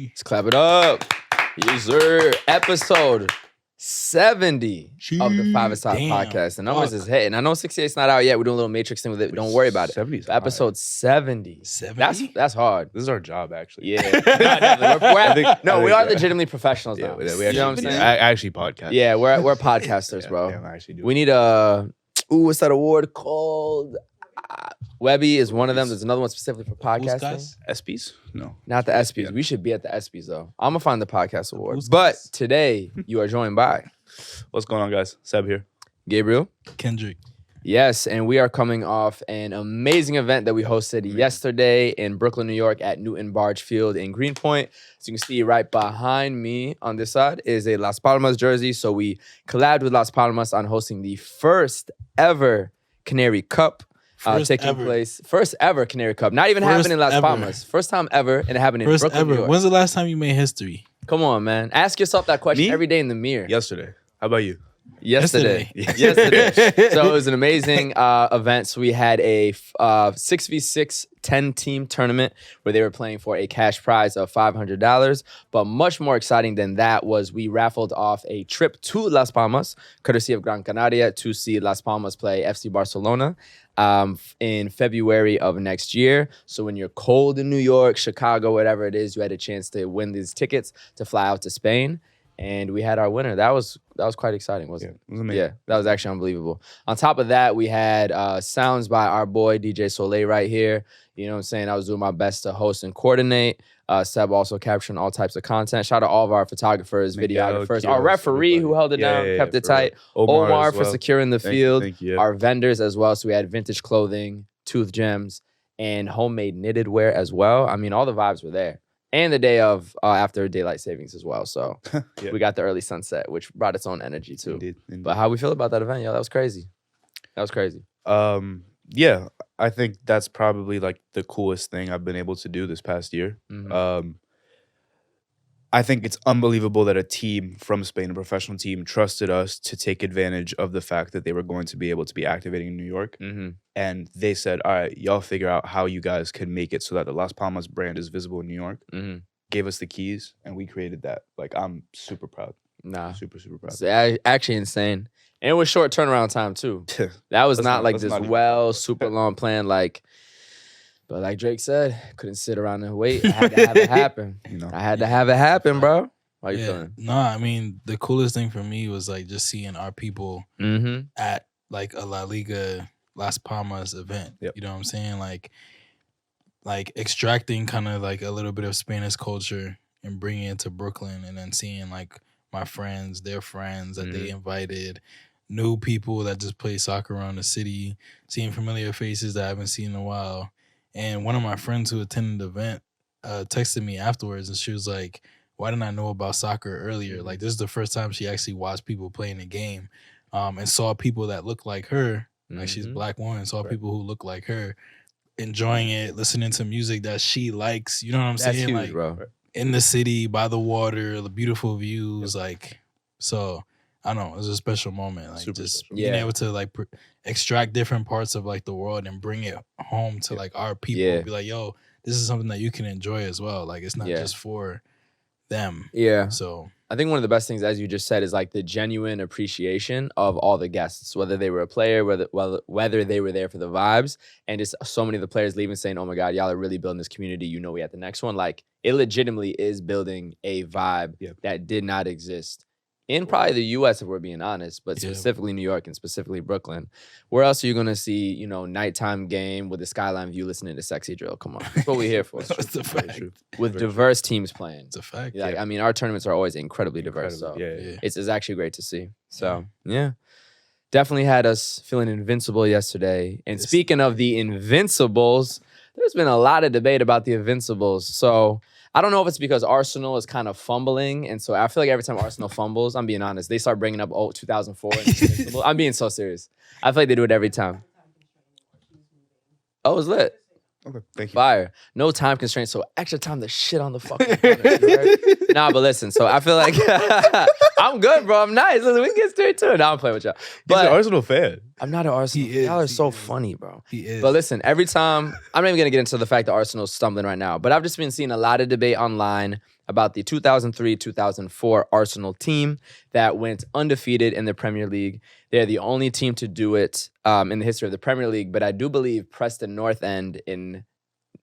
Let's clap it up. Yes, sir. Episode 70 of the 5ASIDE podcast. The numbers is hitting. I know 68's not out yet. We're doing a little matrix thing with it. Don't worry about it. 70's Episode 70. 70? That's hard. This is our job, actually. Yeah. We are legitimately professionals now. We actually, you know what I'm saying? I actually podcast. Yeah, we're podcasters, bro. Yeah, I actually do. We need a what's that award called? Webby is one of them. There's another one specifically for podcasting. ESPYs? No. Not the ESPYs. Yeah. We should be at the ESPYs though. I'm gonna find the podcast award. Who's But today you are joined by What's going on, guys? Seb here. Gabriel. Kendrick. Yes, and we are coming off an amazing event that we hosted yesterday in Brooklyn, New York at Newton Barge Field in Greenpoint. As you can see right behind me on this side is a Las Palmas jersey. So we collabed with Las Palmas on hosting the first ever Canary Cup. Taking place. First ever Canary Cup. Not even happening in Las Palmas. First time ever, and it happened in Brooklyn, New York. When's the last time you made history? Come on, man. Ask yourself that question every day in the mirror. Yesterday. How about you? Yesterday. So it was an amazing event. So we had a 6v6 10-team tournament where they were playing for a cash prize of $500. But much more exciting than that was we raffled off a trip to Las Palmas, courtesy of Gran Canaria, to see Las Palmas play FC Barcelona in February of next year. So when you're cold in New York, Chicago, whatever it is, you had a chance to win these tickets to fly out to Spain. And we had our winner. That was quite exciting, wasn't it? It was amazing. Yeah, that was actually unbelievable. On top of that, we had sounds by our boy DJ Soleil right here. You know what I'm saying? I was doing my best to host and coordinate. Seb also capturing all types of content. Shout out to all of our photographers, videographers, our referee who held it down, kept it tight. Omar for securing the field. Thank you. Our vendors as well. So we had vintage clothing, tooth gems, and homemade knitted wear as well. I mean, all the vibes were there. And the day of after daylight savings as well. So we got the early sunset, which brought its own energy too. Indeed. But how we feel about that event, yo, that was crazy. Yeah, I think that's probably like the coolest thing I've been able to do this past year. Mm-hmm. I think it's unbelievable that a team from Spain, a professional team, trusted us to take advantage of the fact that they were going to be able to be activating in New York. Mm-hmm. And they said, all right, y'all figure out how you guys can make it so that the Las Palmas brand is visible in New York. Mm-hmm. Gave us the keys, and we created that. Like, I'm super proud. Super proud. It's actually insane. And it was short turnaround time too. That was not like this super long plan. But like Drake said, couldn't sit around and wait. I had to have it happen. I had to have it happen, bro. How you feeling? Nah, I mean, the coolest thing for me was like just seeing our people at like a La Liga Las Palmas event. Yep. You know what I'm saying? Like extracting kind of like a little bit of Spanish culture and bringing it to Brooklyn, and then seeing like my friends, their friends that they invited, new people that just play soccer around the city, seeing familiar faces that I haven't seen in a while. And one of my friends who attended the event texted me afterwards, and she was like, why didn't I know about soccer earlier? Like, this is the first time she actually watched people playing the game and saw people that look like her. Like, she's a black woman, saw people who look like her, enjoying it, listening to music that she likes. You know what I'm saying? Huge, like, bro. In the city, by the water, the beautiful views. Like, so... I don't know, it was a special moment. Like, just being able to like extract different parts of like the world and bring it home to like our people. And be like, yo, this is something that you can enjoy as well. Like, it's not just for them. Yeah. So I think one of the best things, as you just said, is like the genuine appreciation of all the guests, whether they were a player, whether they were there for the vibes, and just so many of the players leaving saying, oh my God, y'all are really building this community. You know, we at the next one. Like, it legitimately is building a vibe that did not exist in probably the U.S., if we're being honest, but specifically New York and specifically Brooklyn. Where else are you going to see, nighttime game with the skyline view listening to Sexy Drill? Come on. That's what we're here for. It's a fact. With diverse teams playing. It's a fact. Like, I mean, our tournaments are always incredibly diverse. So it's actually great to see. So, definitely had us feeling invincible yesterday. And speaking of the Invincibles, there's been a lot of debate about the Invincibles. So I don't know if it's because Arsenal is kind of fumbling. And so I feel like every time Arsenal fumbles, I'm being honest, they start bringing up 2004 and Invincible. I'm being so serious. I feel like they do it every time. Oh, it's lit. Okay, thank you. Fire. No time constraints, so extra time to shit on the fucking product, right? Nah, but listen, so I feel like I'm good, bro. I'm nice. Listen, we can get straight to it. Now I'm playing with y'all. He's But an Arsenal fan. I'm not an Arsenal. He is, Y'all are he so is. funny, bro. He is. But listen, every time, I'm not even going to get into the fact that Arsenal's stumbling right now, but I've just been seeing a lot of debate online about the 2003-2004 Arsenal team that went undefeated in the Premier League. They're the only team to do it in the history of the Premier League, but I do believe Preston North End in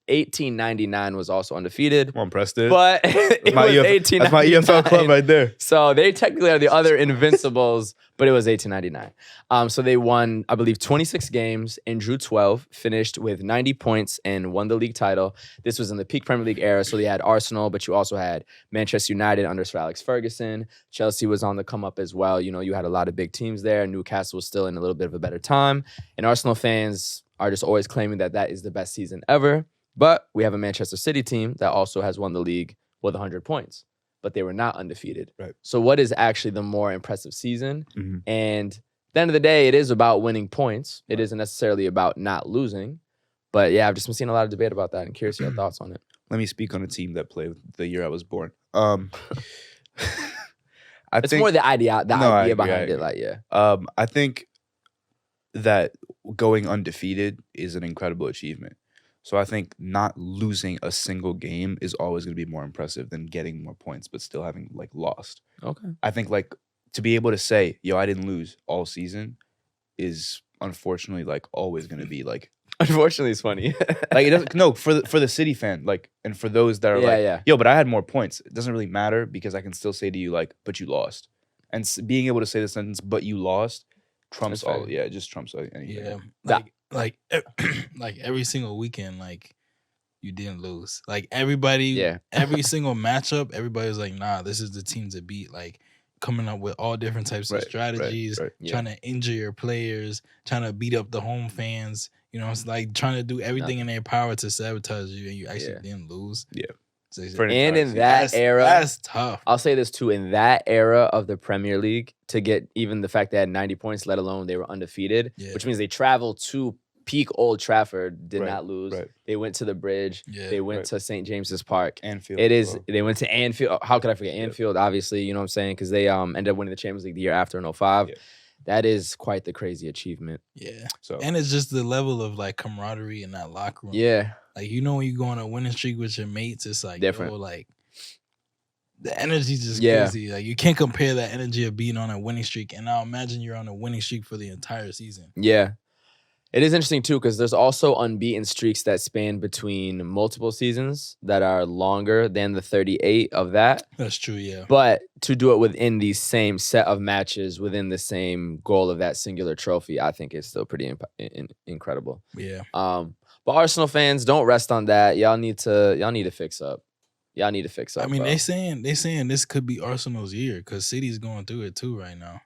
1899 was also undefeated. Come on, Preston. But it my was EF 1899. That's my EFL club right there. So they technically are the other Invincibles, but it was 1899. So they won, I believe, 26 games and drew 12, finished with 90 points and won the league title. This was in the peak Premier League era. So they had Arsenal, but you also had Manchester United under Sir Alex Ferguson. Chelsea was on the come up as well. You know, you had a lot of big teams there. Newcastle was still in a little bit of a better time. And Arsenal fans are just always claiming that that is the best season ever. But we have a Manchester City team that also has won the league with 100 points, but they were not undefeated. Right. So what is actually the more impressive season? Mhm. And at the end of the day, it is about winning points. It isn't necessarily about not losing. But yeah, I've just been seeing a lot of debate about that and curious your thoughts on it. Let me speak on a team that played the year I was born. It's more the idea I agree, behind I it. Like, yeah. I think that going undefeated is an incredible achievement. So I think not losing a single game is always going to be more impressive than getting more points, but still having like lost. Okay. I think like to be able to say, yo, I didn't lose all season is unfortunately like always going to be like, Unfortunately, it's funny. like it doesn't, no, for the City fan, like, and for those that are yo, but I had more points. It doesn't really matter because I can still say to you like, but you lost. And being able to say the sentence, but you lost, trumps That's all. fair. Yeah, it just trumps anything. Yeah. Like every single weekend, like you didn't lose. Like everybody, every single matchup, everybody was like, nah, this is the team to beat. Like coming up with all different types of strategies, trying to injure your players, trying to beat up the home fans. You know, it's like trying to do everything in their power to sabotage you, and you actually didn't lose. Yeah. So and in that era, that's tough. I'll say this too, in that era of the Premier League, to get even the fact they had 90 points, let alone they were undefeated, which means they traveled to peak Old Trafford, did not lose. They went to the bridge. They went to St. James's Park. Anfield. They went to Anfield. How could I forget Anfield? Obviously, you know what I'm saying? Because they ended up winning the Champions League the year after in 05. That is quite the crazy achievement. Yeah. So and it's just the level of like camaraderie in that locker room. Yeah. Like, you know, when you go on a winning streak with your mates, it's like different. Yo, like the energy's just crazy. Like you can't compare that energy of being on a winning streak. And now imagine you're on a winning streak for the entire season. Yeah. It is interesting too, because there's also unbeaten streaks that span between multiple seasons that are longer than the 38 of that. That's true, yeah. But to do it within the same set of matches, within the same goal of that singular trophy, I think is still pretty incredible. Yeah. But Arsenal fans, don't rest on that. Y'all need to fix up. Y'all need to fix up. I mean, bro. they saying this could be Arsenal's year because City's going through it too right now.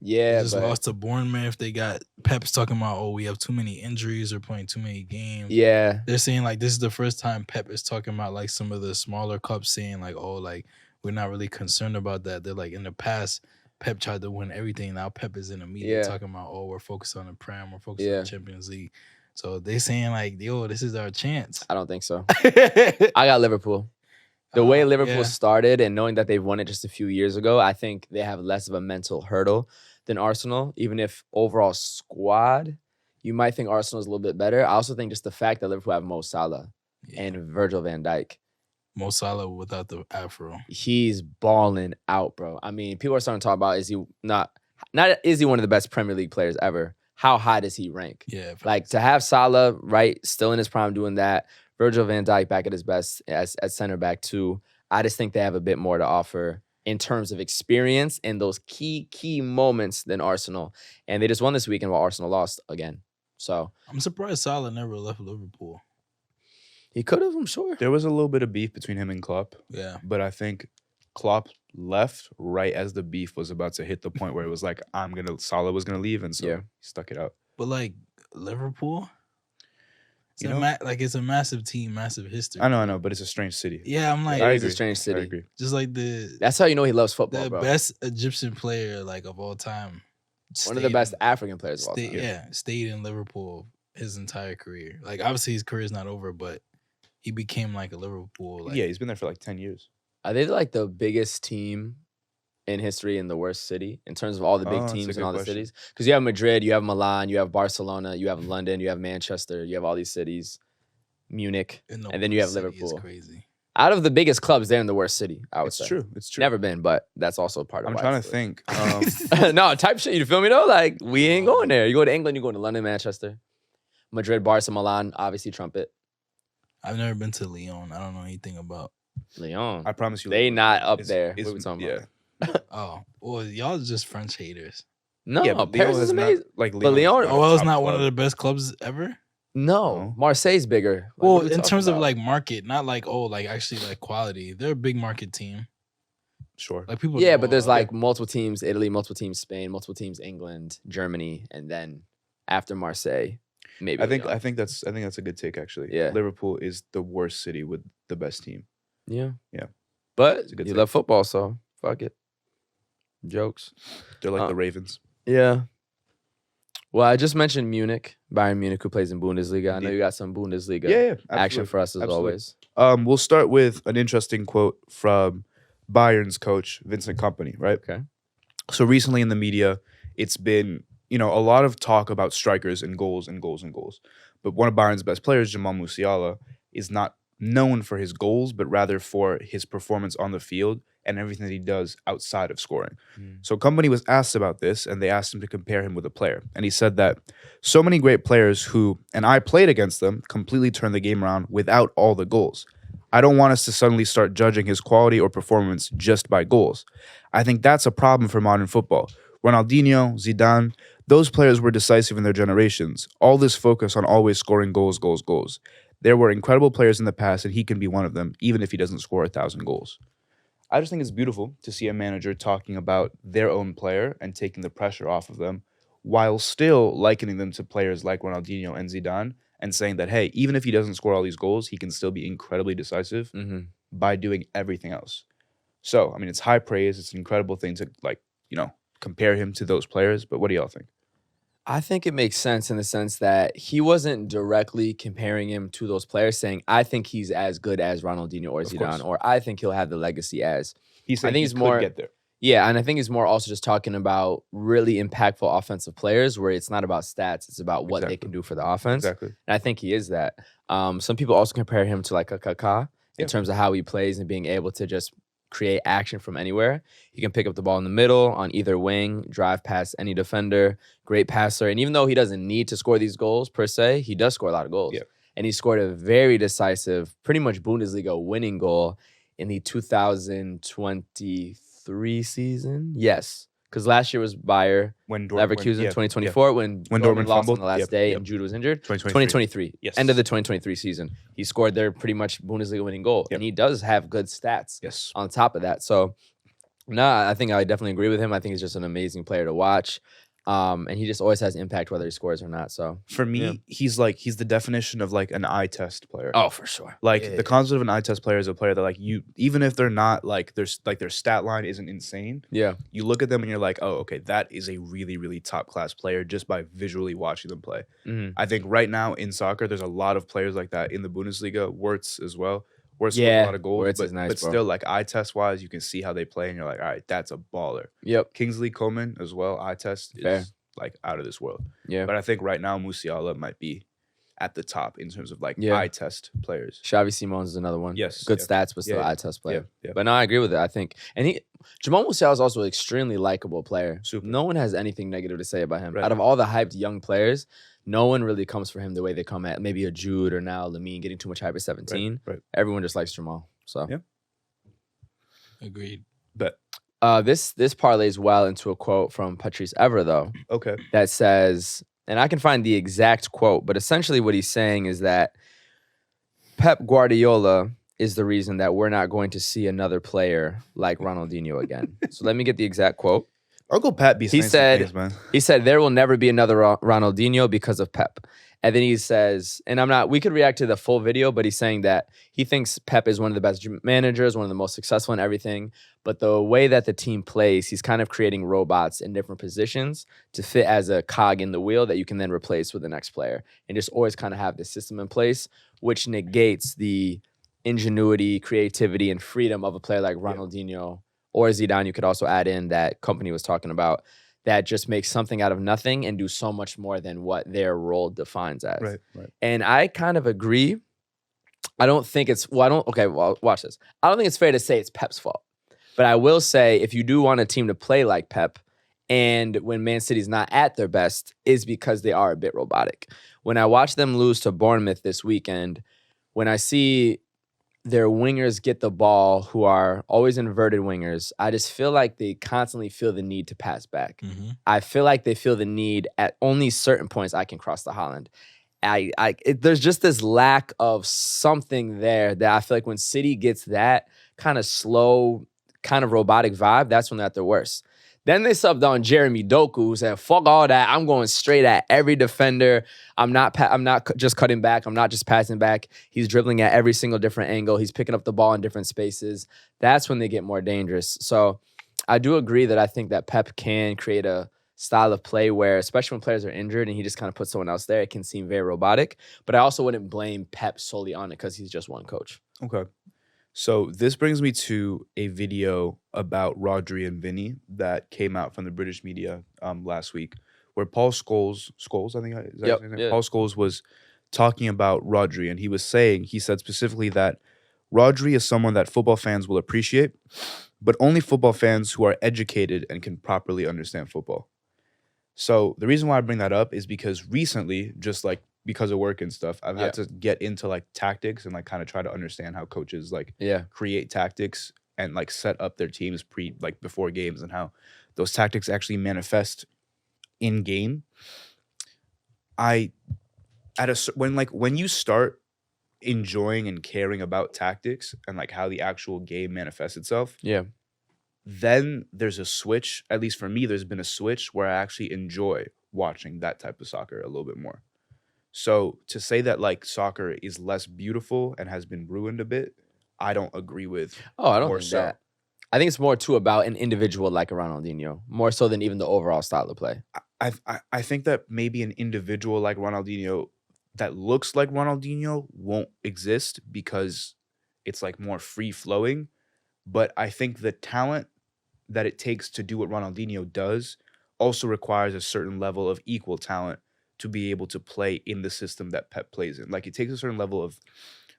Yeah, they just lost to Bournemouth. They got Pep's talking about, oh, we have too many injuries. We're playing too many games. Yeah, they're saying like this is the first time Pep is talking about like some of the smaller clubs saying like, oh, like we're not really concerned about that. They're like in the past, Pep tried to win everything. Now Pep is in the media talking about, oh, we're focused on the Prem, we're focused on the Champions League. So they saying like, yo, this is our chance. I don't think so. I got Liverpool. The way Liverpool started and knowing that they've won it just a few years ago, I think they have less of a mental hurdle than Arsenal. Even if overall squad, you might think Arsenal's a little bit better. I also think just the fact that Liverpool have Mo Salah and Virgil van Dijk. Mo Salah without the afro. He's balling out, bro. I mean, people are starting to talk about, is he not is he one of the best Premier League players ever? How high does he rank? Yeah. Like to have Salah, right, still in his prime doing that, Virgil van Dijk back at his best as center back too. I just think they have a bit more to offer in terms of experience and those key moments than Arsenal. And they just won this weekend while Arsenal lost again. So I'm surprised Salah never left Liverpool. He could have, I'm sure. There was a little bit of beef between him and Klopp. Yeah. But I think Klopp left right as the beef was about to hit the point where it was like, Salah was gonna leave, and so he stuck it out. But like Liverpool, it's a massive team, massive history. I know, but it's a strange city. Yeah, I'm like, it's a strange city. I agree. Just like that's how you know he loves football, the bro. best Egyptian player like of all time. One of the best African players of all time. Yeah, stayed in Liverpool his entire career. Like obviously his career is not over, but he became like a Liverpool. Like, yeah, he's been there for like 10 years. Are they like the biggest team in history in the worst city in terms of all the big that's a teams good in all the question. cities? Because you have Madrid, you have Milan, you have Barcelona, you have London, you have Manchester, you have all these cities, Munich, In the and then you have worst city is Liverpool. crazy. Out of the biggest clubs, they're in the worst city, I would It's say. true. It's true. Never been, but that's also part of I'm why trying to it's think. no, type shit, you feel me though? Like, we ain't going there. You go to England, you go to London, Manchester, Madrid, Barca, Milan, obviously trumpet. I've never been to Lyon. I don't know anything about. Lyon. I promise you, They not up is- there. is- What we talking about? Yeah. Oh, well, y'all just French haters. No, Yeah, but Paris Lyon is has not- amazing. like But Lyon. Lyon- Oh, it's not one of the best clubs ever. No, No. Marseille's bigger. Like, Well, what we in talking terms of about? like market, not like actually like quality. They're a big market team. Sure. Like people. Yeah, know, but there's like multiple teams: Italy, multiple teams: Spain, multiple teams: England, Germany, and then after Marseille, maybe. I think Lyon. that's a good take actually. Yeah. Liverpool is the worst city with the best team. Yeah. Yeah. But It's a good you take. love football, so fuck it. Jokes. They're like the Ravens. Yeah. Well, I just mentioned Munich, Bayern Munich, who plays in Bundesliga. I know Indeed. you got some Bundesliga Yeah, action absolutely. for us as Absolutely. always. We'll start with an interesting quote from Bayern's coach, Vincent Kompany, right? Okay. So recently in the media, it's been, a lot of talk about strikers and goals and goals and goals. But one of Bayern's best players, Jamal Musiala, is not known for his goals, but rather for his performance on the field and everything that he does outside of scoring. So Kompany was asked about this, and they asked him to compare him with a player. And he said that so many great players who, and I played against them, completely turned the game around without all the goals. I don't want us to suddenly start judging his quality or performance just by goals. I think that's a problem for modern football. Ronaldinho, Zidane, those players were decisive in their generations. All this focus on always scoring goals, goals, goals. There were incredible players in the past, and he can be one of them, even if he doesn't score 1,000 goals. I just think it's beautiful to see a manager talking about their own player and taking the pressure off of them, while still likening them to players like Ronaldinho and Zidane, and saying that, hey, even if he doesn't score all these goals, he can still be incredibly decisive by doing everything else. So, I mean, it's high praise. It's an incredible thing to, compare him to those players. But what do y'all think? I think it makes sense in the sense that he wasn't directly comparing him to those players, saying, I think he's as good as Ronaldinho or Of Zidane, course. or I think he'll have the legacy as. He's saying I think he he's could more get there. Yeah, and I think he's more also just talking about really impactful offensive players where it's not about stats, it's about what they Exactly. can do for the offense. Exactly. And I think he is that. Some people also compare him to like a Kaká in Yeah. terms of how he plays and being able to just create action from anywhere. He can pick up the ball in the middle, on either wing, drive past any defender, great passer. And even though he doesn't need to score these goals per se, he does score a lot of goals. Yeah. And he scored a very decisive, pretty much Bundesliga winning goal in the 2023 season. Yes. Because last year was Bayer, When Dortmund, Leverkusen, yeah, 2024, when When Dortmund Dortmund lost on fumbled. the last Yep, day yep. and Jude was injured. 2023. 2023. Yes. End of the 2023 season. He scored their pretty much Bundesliga winning goal. Yep. And he does have good stats Yes. on top of that. So, I think I definitely agree with him. I think he's just an amazing player to watch. And he just always has impact whether he scores or not. So, For me, Yeah. he's the definition of like an eye test player. oh, for sure. Like Yeah. the concept of an eye test player is a player that even if they're not their stat line isn't insane, Yeah. you look at them and you're like, oh, okay, that is a really, really top class player just by visually watching them play. Mhm. I think right now in soccer, there's a lot of players like that in the Bundesliga. Wirtz as well. Wirtz scores Yeah, a lot of goals, Wirtz but, is nice, but bro. still, like eye test wise, you can see how they play, and you're like, all right, that's a baller. Yep. Kingsley Coman as well, eye test is Fair. like out of this world. Yeah. But I think right now Musiala might be at the top in terms of Yeah. eye test players. Xavi Simons is another one. Yes, Good yeah. stats, but still Yeah, eye test player. Yeah. But no, I agree with it. I think, and Jamal Musiala is also an extremely likable player. Super. No one has anything negative to say about him. Right. Out of all the hyped young players, no one really comes for him the way they come at maybe a Jude or now Lamine getting too much hype at 17. Right. Everyone just likes Jamal. So Yeah. Agreed. But this parlays well into a quote from Patrice Evra though okay. that says, and I can find the exact quote, but essentially what he's saying is that Pep Guardiola is the reason that we're not going to see another player like Ronaldinho again. So let me get the exact quote. Uncle Pat be saying He some said- things, man. He said, there will never be another Ronaldinho because of Pep. And then he says, and we could react to the full video, but he's saying that he thinks Pep is one of the best managers, one of the most successful in everything. But the way that the team plays, he's kind of creating robots in different positions to fit as a cog in the wheel that you can then replace with the next player. And just always kind of have the system in place, which negates the ingenuity, creativity, and freedom of a player like Ronaldinho or Zidane, you could also add in that Kompany was talking about, that just make something out of nothing and do so much more than what their role defines as. Right. And I kind of agree. I don't think it's, watch this. I don't think it's fair to say it's Pep's fault. But I will say, if you do want a team to play like Pep, and when Man City's not at their best, is because they are a bit robotic. When I watch them lose to Bournemouth this weekend, when I see their wingers get the ball, who are always inverted wingers, I just feel like they constantly feel the need to pass back. Mm-hmm. I feel like they feel the need at only certain points I can cross the Holland. There's just this lack of something there that I feel like when City gets that kind of slow, kind of robotic vibe, that's when they're at their worst. Then they subbed on Jeremy Doku, who said, fuck all that. I'm going straight at every defender. I'm not just cutting back. I'm not just passing back. He's dribbling at every single different angle. He's picking up the ball in different spaces. That's when they get more dangerous. So I do agree that I think that Pep can create a style of play where, especially when players are injured and he just kind of puts someone else there, it can seem very robotic. But I also wouldn't blame Pep solely on it because he's just one coach. Okay. So this brings me to a video about Rodri and Vini that came out from the British media last week, where Paul Scholes, I think is that his name? Yeah. Paul Scholes was talking about Rodri, and he said specifically that Rodri is someone that football fans will appreciate, but only football fans who are educated and can properly understand football. So the reason why I bring that up is because recently, just like because of work and stuff, I've had to get into like tactics and like kind of try to understand how coaches like create tactics and like set up their teams before games and how those tactics actually manifest in game. When you start enjoying and caring about tactics and like how the actual game manifests itself, then there's a switch. At least for me, there's been a switch where I actually enjoy watching that type of soccer a little bit more. So to say that like soccer is less beautiful and has been ruined a bit, I don't agree with. Oh, I don't think that. I think it's more too about an individual like a Ronaldinho, more so than even the overall style of play. I think that maybe an individual like Ronaldinho that looks like Ronaldinho won't exist because it's like more free flowing. But I think the talent that it takes to do what Ronaldinho does also requires a certain level of equal talent to be able to play in the system that Pep plays in. Like, it takes a certain level of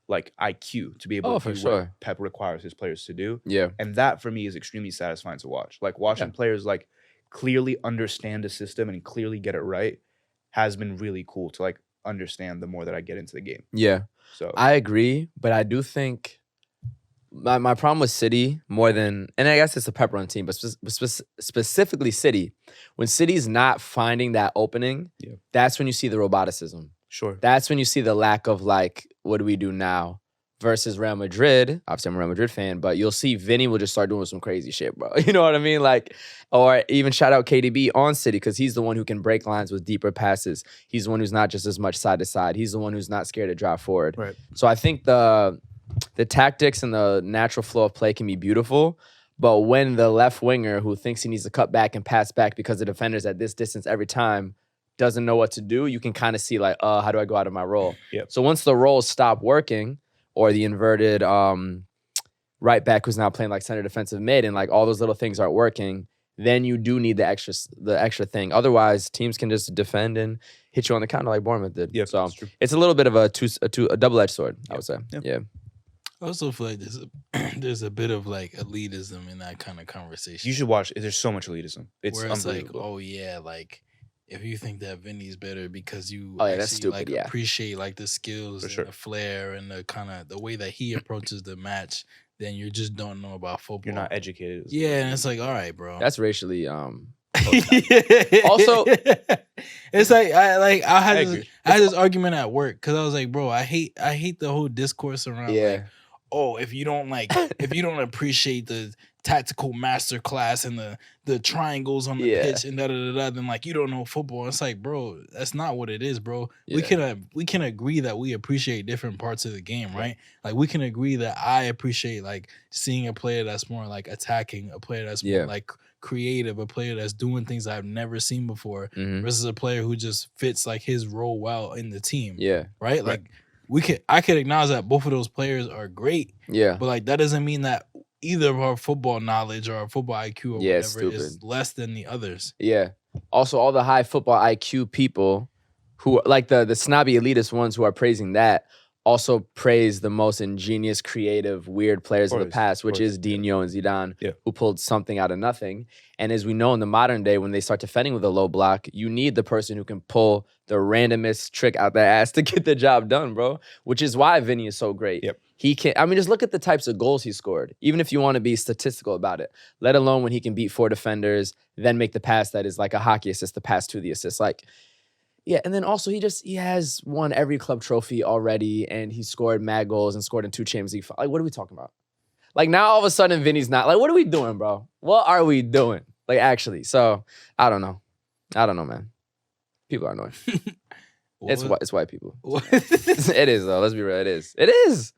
like IQ to be able to do what Pep requires his players to do. Yeah. And that for me is extremely satisfying to watch. Like watching players like clearly understand the system and clearly get it right has been really cool to like understand the more that I get into the game. Yeah. So I agree, but I do think my problem with City more than, and I guess it's a Pep run team, but specifically City, when City's not finding that opening, that's when you see the roboticism. Sure. That's when you see the lack of like, what do we do now? Versus Real Madrid. Obviously, I'm a Real Madrid fan, but you'll see Vini will just start doing some crazy shit, bro. You know what I mean? Like, or even shout out KDB on City because he's the one who can break lines with deeper passes. He's the one who's not just as much side to side. He's the one who's not scared to drive forward. Right. So I think the tactics and the natural flow of play can be beautiful, but when the left winger who thinks he needs to cut back and pass back because the defender's at this distance every time doesn't know what to do, you can kind of see like, how do I go out of my role? Yep. So once the roles stop working, or the inverted right back who's now playing like center defensive mid, and like all those little things aren't working, then you do need the extra thing. Otherwise, teams can just defend and hit you on the counter like Bournemouth did. Yeah, so it's a little bit of a double-edged sword, I would say. Yep. Yeah. I also feel like there's a bit of like elitism in that kind of conversation. You should watch. There's so much elitism. It's where it's like, unbelievable. oh yeah, like if you think that Vinny's better because you that's stupid, like appreciate like the skills and the flair and the kind of the way that he approaches the match, then you just don't know about football. You're not educated. Yeah, and it's like, all right, bro. That's racially also, it's like I had this argument at work because I was like, bro, I hate the whole discourse around like, oh, if you don't appreciate the tactical masterclass and the triangles on the pitch and then like you don't know football. It's like, bro, that's not what it is, bro. Yeah. We can agree that we appreciate different parts of the game, right? Like we can agree that I appreciate like seeing a player that's more like attacking, a player that's more like creative, a player that's doing things I've never seen before, versus a player who just fits like his role well in the team. Yeah. Right? Like I could acknowledge that both of those players are great. Yeah. But like that doesn't mean that either of our football knowledge or our football IQ or whatever stupid. is less than the others. Yeah. Also, all the high football IQ people who, like the snobby elitist ones who are praising that, also praise the most ingenious, creative, weird players of the past, which is Dino and Zidane, who pulled something out of nothing. And as we know in the modern day, when they start defending with a low block, you need the person who can pull the randomest trick out their ass to get the job done, bro. Which is why Vini is so great. Yep. He can, I mean, just look at the types of goals he scored, even if you want to be statistical about it, let alone when he can beat 4 defenders, then make the pass that is like a hockey assist, the pass to the assist. Like, yeah, and then also he has won every club trophy already, and he scored mad goals and scored in 2 Champions League. Like, what are we talking about? Like, now all of a sudden Vinny's not. Like, what are we doing, bro? What are we doing? Like, actually. So, I don't know. Man. People are annoying. It's white people. It is, though. Let's be real. It is.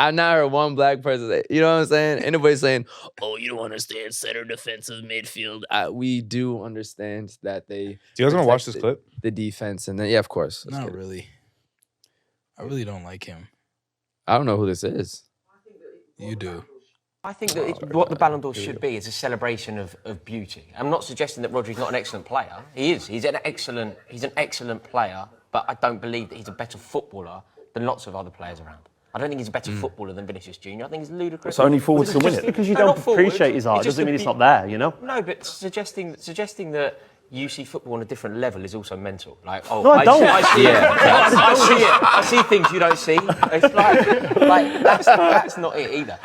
I've not heard one black person say, you know what I'm saying? Anybody's saying, oh, you don't understand center defensive midfield. We do understand that they. Do you guys want to watch this clip? The defense, and then, yeah, of course. Not really. I really don't like him. I don't know who this is. You do. I think that what the Ballon d'Or should be is a celebration of beauty. I'm not suggesting that Rodri's not an excellent player. He is. He's an excellent player, but I don't believe that he's a better footballer than lots of other players around. I don't think he's a better footballer than Vinicius Junior. I think he's ludicrous. It's only forwards can win it. Because you don't appreciate his art doesn't mean it's not there, you know? No, but suggesting that you see football on a different level is also mental. Like, oh, no, I don't. I see things you don't see. It's like that's not it either.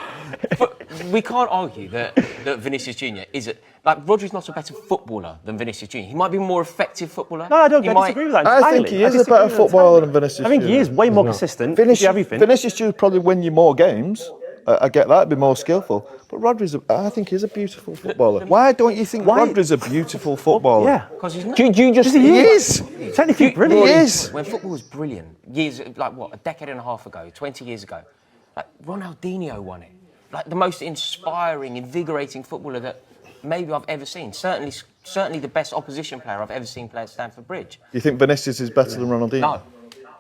But we can't argue that Vinicius Junior is like Rodri's not a better footballer than Vinicius Junior. He might be a more effective footballer. No, I disagree with that. I think he is a better footballer than Vinicius. I think he is way more consistent. Vinicius Junior probably win you more games. I get that, be more skillful. But I think he's a beautiful footballer. Why don't you think Rodri's a beautiful footballer? Yeah. Because he's not. He is. Technically brilliant. He is. When football was brilliant, a decade and a half ago, 20 years ago, like Ronaldinho won it. Like the most inspiring, invigorating footballer that maybe I've ever seen. Certainly the best opposition player I've ever seen play at Stamford Bridge. You think Vinicius is better than Ronaldinho? No,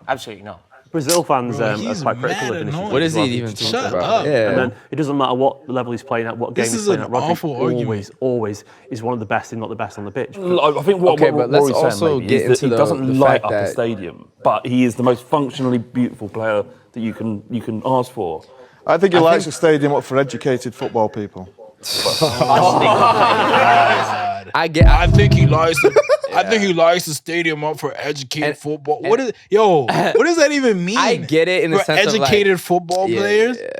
absolutely not. Brazil fans are mad quite critical of Vinicius. What is he even talking about? Yeah. And then it doesn't matter what level he's playing at, what game he's playing at. Rodri always is one of the best, if not the best, on the pitch. I think what but let's Rory's also saying get is that into he doesn't the light fact up a stadium, but he is the most functionally beautiful player that you can ask for. I think he lights the stadium up for educated football people. I think he lights the stadium up for educated football. What does that even mean? I get it in the for sense educated of football players. Yeah.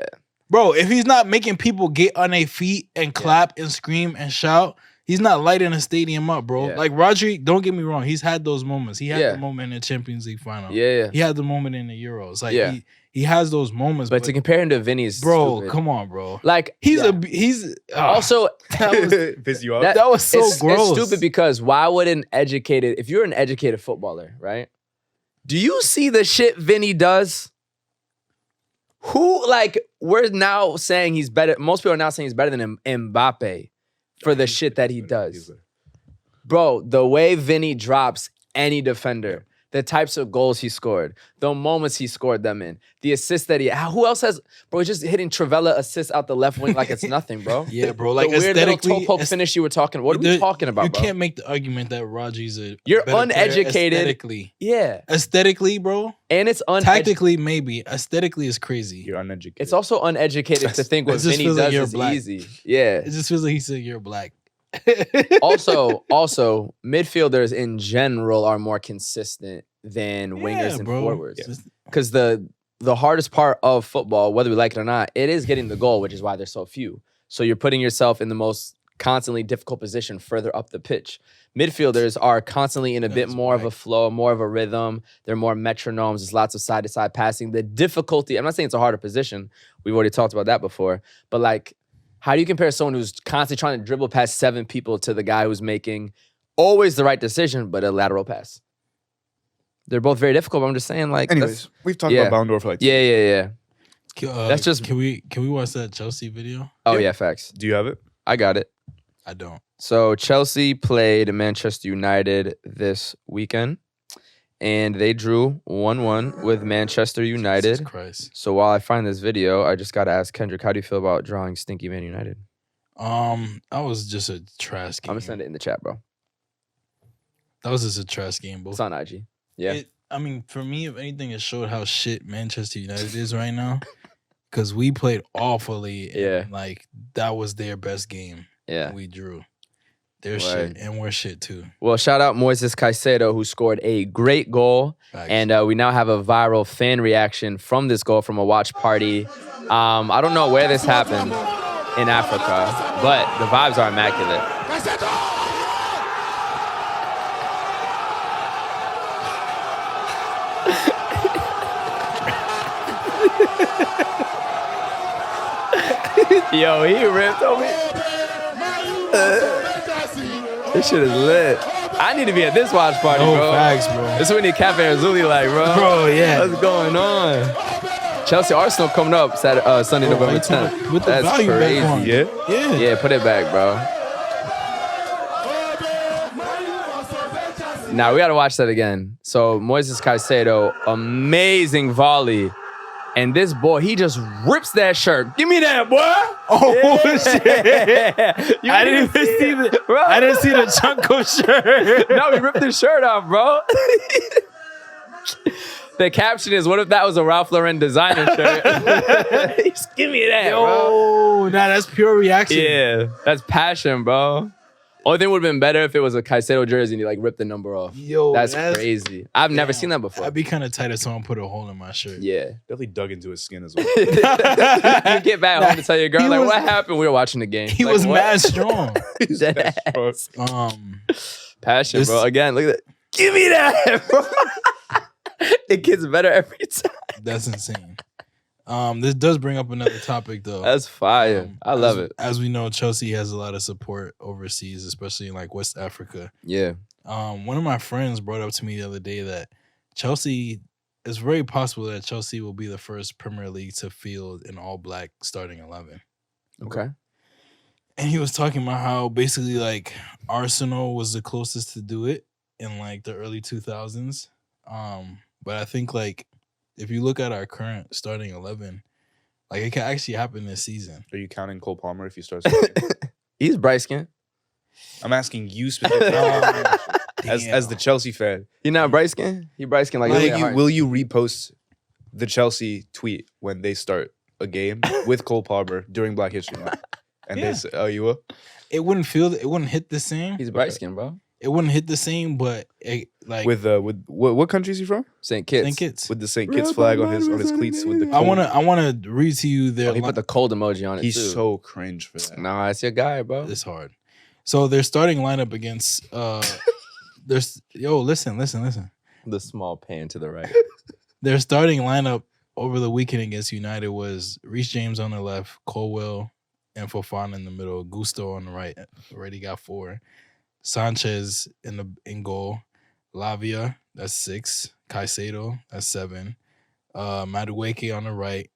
Bro, if he's not making people get on their feet and clap and scream and shout, he's not lighting a stadium up, bro. Yeah. Like Rodri, don't get me wrong, he's had those moments. He had the moment in the Champions League final. Yeah. He had the moment in the Euros. Like he has those moments. But to compare him to Vinny is bro, stupid. come on, bro. Like Also, that was so gross. It's stupid because why would if you're an educated footballer, right? Do you see the shit Vinny does? We're now saying he's better. Most people are now saying he's better than Mbappe for the shit that he does. Bro, the way Vinny drops any defender, the types of goals he scored, the moments he scored them in, the assists that who else has, bro, he's just hitting Trivella assists out the left wing like it's nothing, bro. Yeah, bro. Like the weird little toe poke finish you were talking. What are we talking about, bro? You can't make the argument that Rodri's You're uneducated. Aesthetically. Yeah. Aesthetically, bro. And it's tactically, maybe. Aesthetically is crazy. You're uneducated. It's also uneducated to think what Vinny does is easy. Yeah. It just feels like he said you're black. also, midfielders in general are more consistent than wingers and forwards. Because the hardest part of football, whether we like it or not, it is getting the goal, which is why there's so few. So you're putting yourself in the most constantly difficult position further up the pitch. Midfielders are constantly in a bit more of a flow, more of a rhythm. They're more metronomes. There's lots of side-to-side passing. The difficulty, I'm not saying it's a harder position. We've already talked about that before. But like, how do you compare someone who's constantly trying to dribble past 7 people to the guy who's making always the right decision, but a lateral pass? They're both very difficult, but I'm just saying, like... Anyways, we've talked about Ballon d'Or for like 2 Yeah. That's just... Can we watch that Chelsea video? Oh, yeah, facts. Do you have it? I got it. I don't. So, Chelsea played Manchester United this weekend, and they drew 1-1 with Manchester United. Jesus Christ. So while I find this video, I just got to ask Kendrick, how do you feel about drawing stinky Man United? That was just a trash game. I'm gonna send it in the chat, bro. That was just a trash game, bro. It's on IG. Yeah. I mean, for me, if anything, it showed how shit Manchester United is right now. Because we played awfully. And, Yeah. like, that was their best game. Yeah. We drew. They're Right. shit, and we're shit, too. Well, shout out Moises Caicedo, who scored a great goal. Facts. And we now have a viral fan reaction from this goal from a watch party. I don't know where this happened in Africa, but the vibes are immaculate. Yo, he ripped on me. This shit is lit. I need to be at this watch party, bro. Facts, bro. This is what we need Cafe Arzuli like, bro. Bro, yeah. What's going on? Chelsea Arsenal coming up Sunday, November right, 10th. with the That's value back crazy. on. Yeah. Yeah, put it back, bro. Now we gotta watch that again. So Moises Caicedo, amazing volley. And this boy, he just rips that shirt. Give me that, boy. Oh, shit. You I didn't even see the, bro. I didn't see the Chunko shirt. No, he ripped his shirt off, bro. The caption is, what if that was a Ralph Lauren designer shirt? Just give me that, bro. Oh, nah, that's pure reaction. Yeah, that's passion, bro. Only thing would have been better if it was a Caicedo jersey and he like ripped the number off. Yo, that's crazy. I've never seen that before. I'd be kind of tight if someone put a hole in my shirt. Yeah. Definitely dug into his skin as well. You get back home to tell your girl, He like, was- what happened? We were watching the game. He Like, was what? mad strong. Dead ass. Passion, This- bro. Again, look at that. Give me that, bro. It gets better every time. That's insane. This does bring up another topic though. That's fire. I love it. As we know, Chelsea has a lot of support overseas, especially in like West Africa. Yeah. One of my friends brought up to me the other day that Chelsea, it's very possible that Chelsea will be the first Premier League to field an all-black starting 11. Okay. And he was talking about how basically like Arsenal was the closest to do it in like the early 2000s. But I think like if you look at our current starting 11, like it can actually happen this season. Are you counting Cole Palmer if you start starting? He's bright skin. I'm asking you specifically as the Chelsea fan. He not bright skin? He bright skin like Will you repost the Chelsea tweet when they start a game with Cole Palmer during Black History Month? And Yeah. they say, oh, you will? It wouldn't hit the same. He's bright skin, bro. It wouldn't hit the same, but it, like With what country is he from? St. Kitts. St. Kitts. With the St. Kitts flag on his cleats with the I wanna read to you their Oh, he put the cold emoji on it He's too. so cringe for that. Nah, it's your guy, bro. It's hard. So their starting lineup against there's listen. The small pan to the right. Their starting lineup over the weekend against United was Reece James on the left, Colwell and Fofana in the middle, Gusto on the right. Already got 4. Sanchez in goal, Lavia, that's 6. Caicedo, that's 7. Madueke on the right,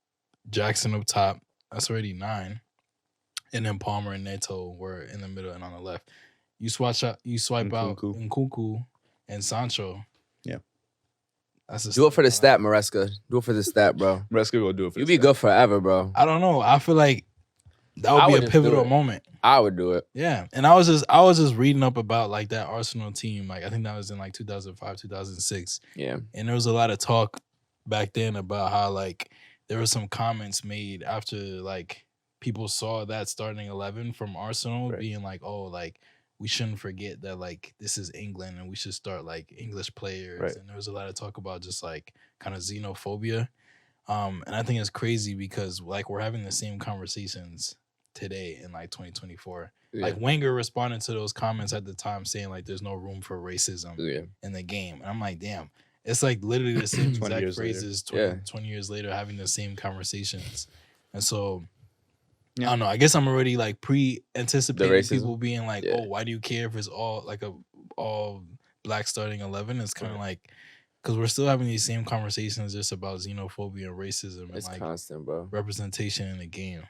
Jackson up top, that's already 9. And then Palmer and Neto were in the middle and on the left. You swipe out Nkunku and Sancho. Yeah. That's a Do it for the stat, Maresca. Do it for the stat, bro. Maresca will do it for You the be good forever, bro. I don't know. I feel like that would I be would a just do pivotal it. moment. I would do it. Yeah. And I was just reading up about like that Arsenal team. Like I think that was in like 2005, 2006. Yeah. And there was a lot of talk back then about how like there were some comments made after like people saw that starting 11 from Arsenal being like, oh, like we shouldn't forget that like this is England and we should start like English players. Right. And there was a lot of talk about just like kind of xenophobia. And I think it's crazy because like we're having the same conversations today in like 2024. Yeah. Like Wenger responded to those comments at the time saying like there's no room for racism Yeah. in the game. And I'm like, damn, it's like literally the same 20 exact years later. phrases 20 years later having the same conversations. And so I don't know. I guess I'm already like pre-anticipating racism? people being like, Yeah. oh, why do you care if it's all like a all black starting 11? It's kind of like because we're still having these same conversations just about xenophobia and racism It's and like constant, bro. representation in the game.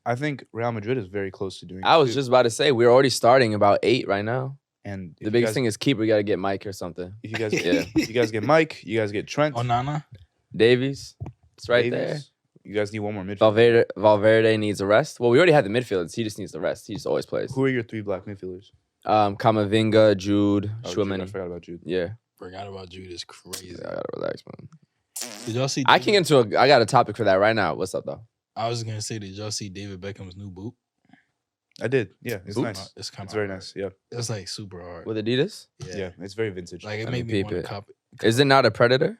I think Real Madrid is very close to doing it. I was too. just about to say we're already starting about 8 right now. And The biggest thing is keeper. We got to get Mike or something. if you guys get Mike, you guys get Trent, Onana. Davies. It's right Davies. You guys need one more midfielder. there. Valverde needs a rest. Well, we already had the midfielders. He just needs the rest. He just always plays. Who are your 3 black midfielders? Kamavinga, Jude, Oh, Jude, I Tchouaméni. forgot about Jude. Yeah. Forgot about Jude. Is crazy. I gotta relax, man. Did y'all see? I can get into I got a topic for that right now. What's up though? I was gonna say, did y'all see David Beckham's new boot? I did. Yeah, it's Oops. nice. It's kind It's of very nice. Yeah, It's like super hard. With Adidas? yeah, it's very vintage. Like it Let made me me peep want it. to copy. Is it not a Predator?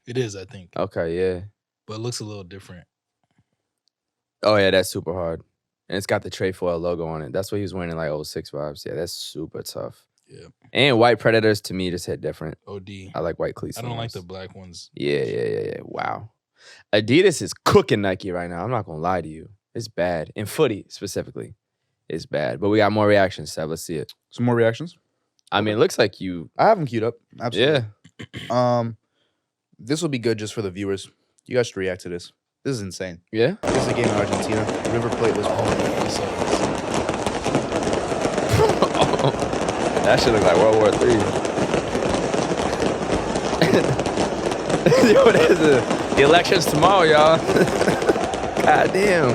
It is, I think, Okay, yeah. but it looks a little different. Oh yeah, that's super hard. And it's got the Trefoil logo on it. That's what he was wearing in like 06 vibes. Yeah, that's super tough. Yeah. And white Predators to me just hit different. OD. I like white cleats. I the don't like most. the black ones. Yeah. Wow. Adidas is cooking Nike right now. I'm not gonna lie to you. It's bad. In footy specifically. It's bad. But we got more reactions, Seb. Let's see it. Some more reactions. I mean, it looks like you I have them queued up. Absolutely. Yeah. This will be good just for the viewers. You guys should react to this. This is insane. Yeah? This is a game in Argentina. River Plate was That shit look like World War III. Yo, the election's tomorrow, y'all. God damn.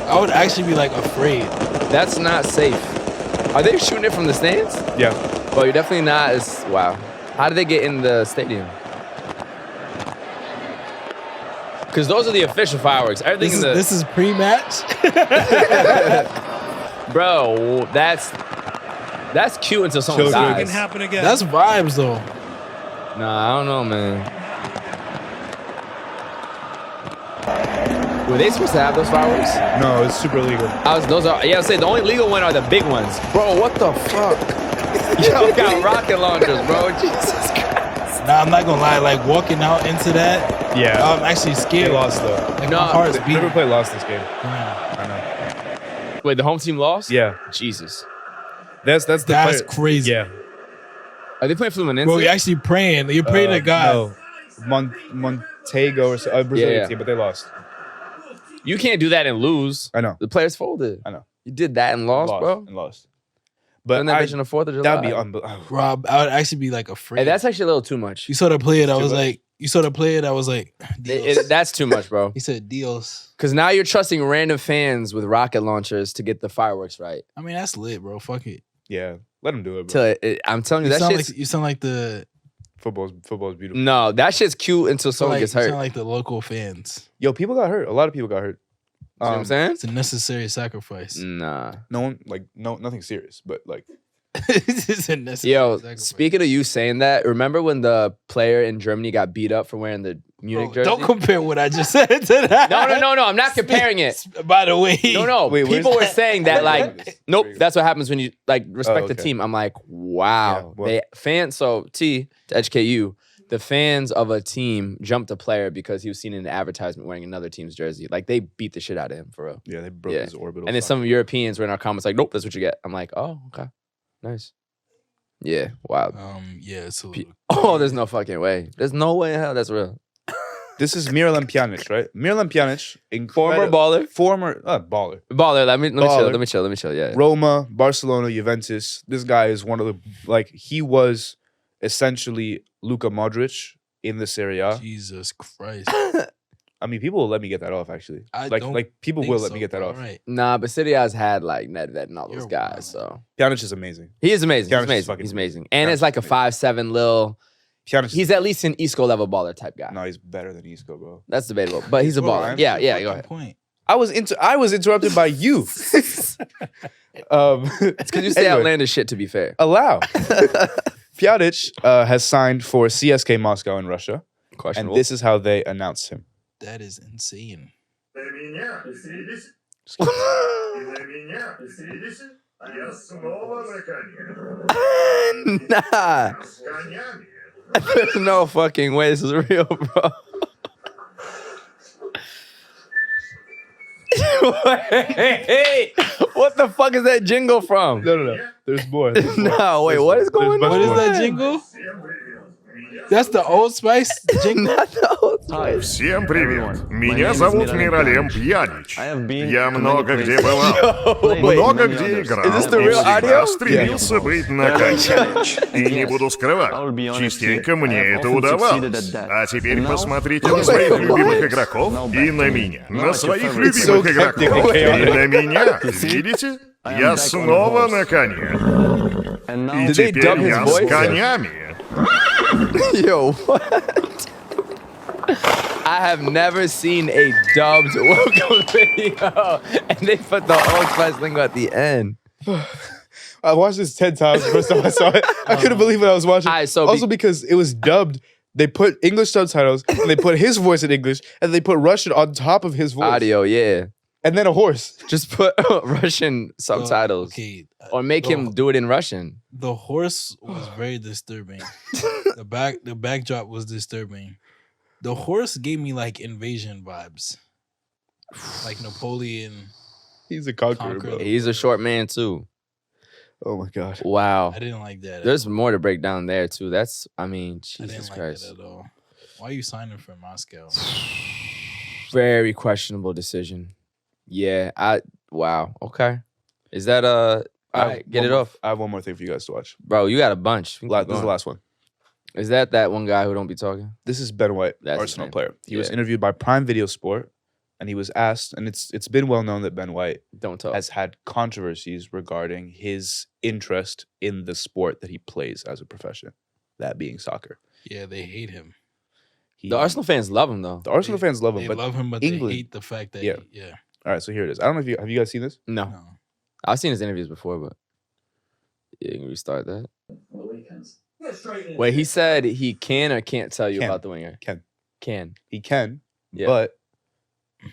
I would actually be like afraid. That's not safe. Are they shooting it from the stands? Yeah. Well, you're definitely not as wow. How did they get in the stadium? Because those are the official fireworks. Everything in the This is pre-match. bro. That's cute until someone Shows dies. happen again. That's vibes though. Nah, I don't know, man. Were they supposed to have those fireworks? No, it's super illegal. Those are, yeah, I say the only legal one are the big ones. Bro, what the fuck? Yo, got rocket launchers, bro. Jesus Christ. Nah, I'm not gonna lie. Like walking out into that, Yeah. I'm actually They scared. lost though. Like No, my heart's River beating. Plate lost this game. Yeah. I know. Wait, the home team lost? Yeah. Jesus. That's the That's player- crazy. Yeah. Are they playing Fluminense? Bro, you're actually praying. You're praying to God. No. Montego or so, Brazilian Yeah. team, but they lost. You can't do that and lose. I know. The players folded. I know. You did that and lost, bro. And lost. But But that bitch on the 4th of July. that'd be unbelievable. Rob, I would actually be like afraid. Hey, that's actually a little too much. You saw the player that Too was much. like, you saw the player that was like, Dios. That's too much, bro. He said Dios. Because now you're trusting random fans with rocket launchers to get the fireworks right. I mean, that's lit, bro. Fuck it. Yeah. Let him do it, bro. I'm telling you, You that sound shit's... like you sound like the Football's beautiful. No, that shit's cute until someone gets you hurt. sound like the local fans. Yo, people got hurt. A lot of people got hurt. You know what I'm saying? It's a necessary sacrifice. Nah. No one, like, nothing serious, but like, It's a necessary Yo, sacrifice. speaking of you saying that, remember when the player in Germany got beat up for wearing the Munich Bro, jersey? don't compare what I just said to that. No, I'm not comparing it. By the way, No, Wait, where's people were that? saying that like, nope, that's what happens when you like respect the okay. team. I'm like, wow. Yeah, well- They fans, so to educate you, the fans of a team jumped a player because he was seen in an advertisement wearing another team's jersey. Like they beat the shit out of him for real. yeah, they broke Yeah. his orbital. And then socket. some Europeans were in our comments like, nope, that's what you get. I'm like, oh, okay. Nice. Yeah, wow. yeah. So Oh, there's no fucking way. There's no way in hell that's real. This is Miralem Pjanic, right? Miralem Pjanic, Former baller. former baller. Baller, let me Baller. chill, yeah. Roma, Barcelona, Juventus. This guy is one of the he was essentially Luka Modric in the Serie A. Jesus Christ. I mean, people will let me get that off. Actually, I don't people think will let so, me get that but off. alright. Nah, but City has had like Nedved and all those You're guys, wild. so Pjanic is amazing. he is amazing. Pjanic He's is amazing. fucking He's amazing. amazing. And Pjanic it's like a is amazing. 5'7" lil. Pjanic. He's at least an Isco level baller type guy. No, he's better than Isco, bro. That's debatable, but he's a Bro, baller. I'm Yeah, Fucking go ahead. Point. I was interrupted by you. It's because you say Anyway. outlandish shit. To be fair, Allow. Pjanic has signed for CSK Moscow in Russia, and questionable. this is how they announced him. That is insane. Nah, there's no fucking way this is real, bro. Wait, what the fuck is that jingle from? No. There's more. No, wait, what is going There's on? What is more. that jingle? That's the Old Spice jingle. Not the old Всем привет! Меня зовут Миралем Пьянич. Я много где бывал, много где играл, и всегда стремился быть на коне. И не буду скрывать, частенько мне это удавалось. А теперь посмотрите на своих любимых игроков и на меня. На своих любимых игроков и на меня. Видите? Я снова на коне. И теперь я с конями. Yo, what? I have never seen a dubbed welcome video, and they put the Old Spice lingo at the end. I watched this 10 times the first time I saw it. I couldn't believe what I was watching. All right, so also because it was dubbed, they put English subtitles, and they put his voice in English, and they put Russian on top of his voice. Audio, yeah. And then a horse. Just put Russian subtitles. Okay. Or make him do it in Russian. The horse was very disturbing. The backdrop was disturbing. The horse gave me like invasion vibes. Like Napoleon. He's a conqueror, bro. He's a short man too. Oh my God. Wow. I didn't like that. There's more to break down there too. That's, I mean, I Jesus didn't like Christ. that at all. Why are you signing for Moscow? Very questionable decision. Yeah, wow. Okay. Is that all right, get it off. I have one more thing for you guys to watch. Bro, you got a bunch. This is the last one. Is that one guy who don't be talking? This is Ben White, That's Arsenal his name. player. He was interviewed by Prime Video Sport, and he was asked, and it's been well known that Ben White Don't talk. has had controversies regarding his interest in the sport that he plays as a profession, that being soccer. Yeah, they hate him. The Arsenal fans love him though. The Arsenal fans love him, They but love him, but England, they hate the fact that yeah. yeah. All right, so here it is. I don't know if have you guys seen this? No. I've seen his interviews before, but yeah, you can restart that. Wait, he said he can or can't tell you Can. about the winger? Can. He can, Yeah. but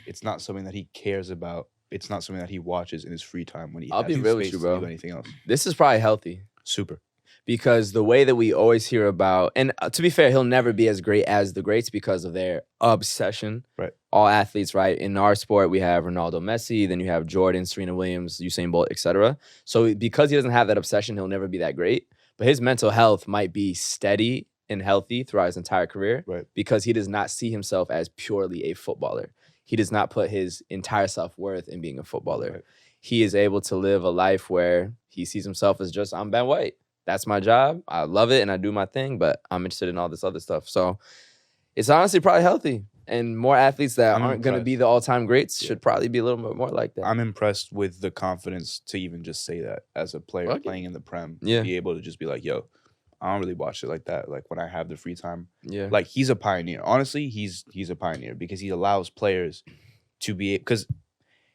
it's not something that he cares about. It's not something that he watches in his free time when he I'll has be the real with space you, to bro. do anything else. This is probably healthy. Super. Because the way that we always hear about, and to be fair, he'll never be as great as the greats because of their obsession. Right. All athletes, right? In our sport, we have Ronaldo, Messi, then you have Jordan, Serena Williams, Usain Bolt, etc. So because he doesn't have that obsession, he'll never be that great. But his mental health might be steady and healthy throughout his entire career, Right. because he does not see himself as purely a footballer. He does not put his entire self-worth in being a footballer. Right. He is able to live a life where he sees himself as just, I'm Ben White. That's my job. I love it and I do my thing, but I'm interested in all this other stuff. So it's honestly probably healthy. And more athletes that I'm aren't going to impressed. be the all-time greats should probably be a little bit more like that. I'm impressed with the confidence to even just say that as a player Fuck it. playing in the Prem. Yeah. Be able to just be like, yo, I don't really watch it like that. Like when I have the free time. Yeah. Like he's a pioneer. Honestly, he's a pioneer because he allows players to be, because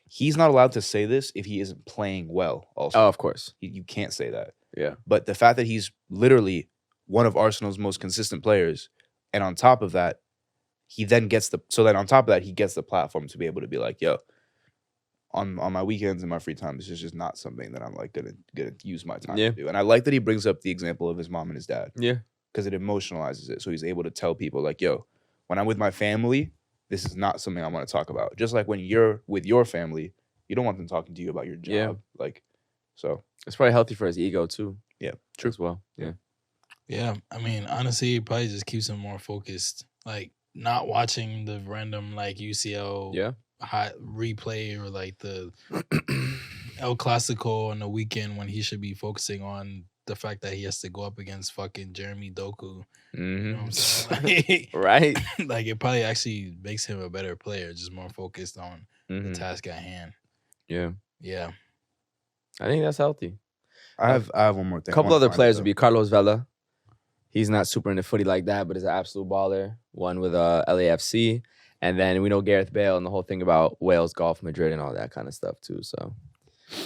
he's not allowed to say this if he isn't playing well also. Oh, of course. You can't say that. Yeah. But the fact that he's literally one of Arsenal's most consistent players, and on top of that, he then gets the platform to be able to be like, yo, on my weekends and my free time, this is just not something that I'm like gonna use my time Yeah. to do. And I like that he brings up the example of his mom and his dad. Yeah. Because it emotionalizes it. So he's able to tell people like, yo, when I'm with my family, this is not something I want to talk about. Just like when you're with your family, you don't want them talking to you about your job. Yeah. Like, so It's probably healthy for his ego too. yeah, True as well. Yeah. Yeah, I mean, honestly, it probably just keeps him more focused. Like not watching the random like UCL Yeah. hot replay or like the El Clasico on the weekend when he should be focusing on the fact that he has to go up against fucking Jeremy Doku. You know what I'm saying? Right. Like it probably actually makes him a better player, just more focused on the task at hand. Yeah. Yeah. I think that's healthy. I have one more thing. A couple other players would be Carlos Vela. He's not super into footy like that, but is an absolute baller. One with LAFC. And then we know Gareth Bale and the whole thing about Wales, Golf, Madrid, and all that kind of stuff too. So,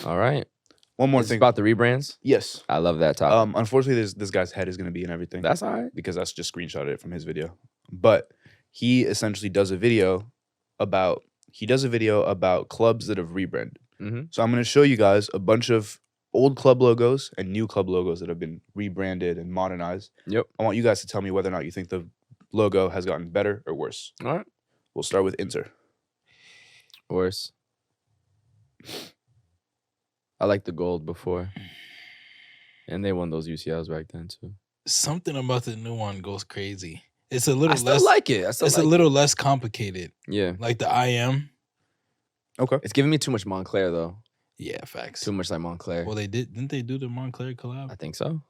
all right. One more This is thing about the rebrands. Yes. I love that topic. Unfortunately, this guy's head is going to be in everything. That's all right. Because that's just screenshotted it from his video. But he essentially does a video about clubs that have rebranded. So I'm going to show you guys a bunch of old club logos and new club logos that have been rebranded and modernized. Yep. I want you guys to tell me whether or not you think the logo has gotten better or worse. All right. We'll start with Inter. Worse. I liked the gold before. And they won those UCLs back then too. Something about the new one goes crazy. It's a little I still less. like it. I still It's like a little less complicated. Yeah. Like the IM. Okay. It's giving me too much Montclair though. Yeah, facts. Too much like Montclair. Well, didn't they do the Montclair collab? I think so.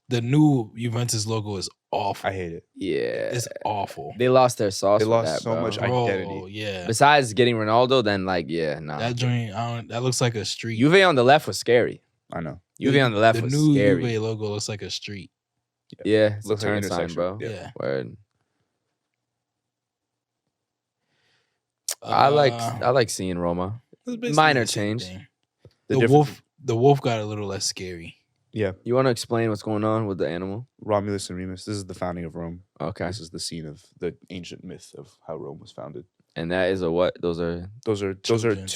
The new Juventus logo is awful. I hate it. Yeah. It's awful. They lost their sauce. They with lost that, so bro. much Bro, identity. yeah. Besides getting Ronaldo, then like, yeah, nah. That joint, that looks like a street. Juve on the left was scary. I know. Juve on the left the was new scary. Juve logo looks like a street. Yeah, it's Looks a like turn sign, intersection. bro. Yeah. Word. I like seeing Roma. It's basically Minor the same change. thing. The The wolf got a little less scary. Yeah. You want to explain what's going on with the animal? Romulus and Remus. This is the founding of Rome. Okay. This is the scene of the ancient myth of how Rome was founded. And that is a what? Those are Those are Children.